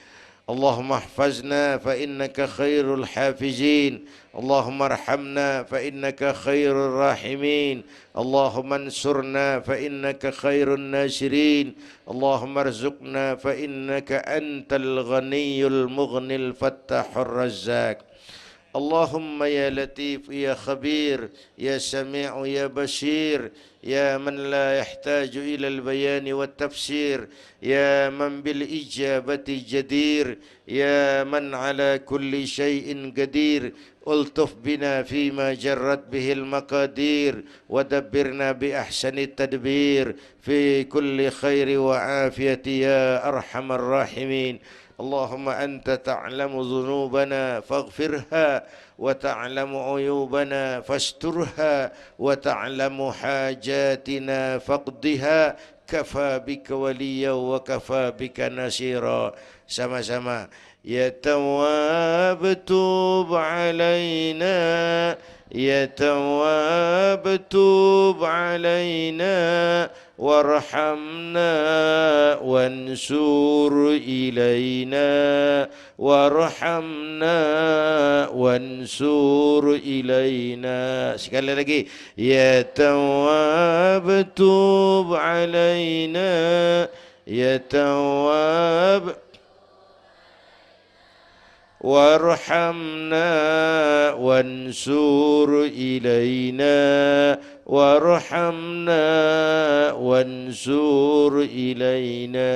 اللهم احفظنا فإنك خير الحافظين. اللهم ارحمنا فإنك خير الراحمين. اللهم انصرنا فإنك خير الناصرين. اللهم ارزقنا فإنك أنت الغني المغني الفتاح الرزاق. اللهم يا لطيف يا خبير يا سميع يا بشير يا من لا يحتاج إلى البيان والتفسير يا من بالإجابة جدير يا من على كل شيء قدير ألطف بنا فيما جرت به المقادير ودبرنا بأحسن التدبير في كل خير وعافية يا أرحم الراحمين. اللهم أنت تعلم ذنوبنا فاغفرها وتعلم عيوبنا فاسترها وتعلم حاجاتنا فاقضها. كفى بك وليا وكفى بك نصيرا. Sama-sama. Ya Tawwab tub alaina, Ya Tawwab tub alaina, warhamna wansur ilaina, warhamna wansur ilaina. Sekali lagi. Ya Tawwab tub alaina, Ya Tawwab warhamna wansur ilaina, warhamna wansur ilaina.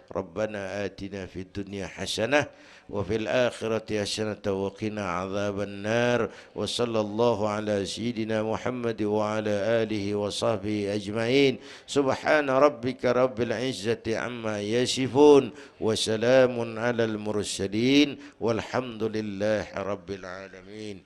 Rabbana atina fid dunya hasanah wa fil akhirati hasanah wa qina adzaban nar. Wa sallallahu ala sayyidina Muhammad wa ala alihi wa sahbihi ajma'in. Subhana rabbika rabbil izzati amma yasifun wa salamun alal mursalin walhamdulillahi rabbil alamin.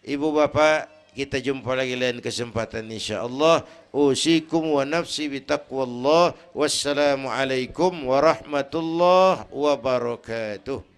Ibu bapak, kita jumpa lagi lain kesempatan insyaallah. Usikum wa nafsi bitaqwallah. Wassalamu alaikum warahmatullahi wabarakatuh.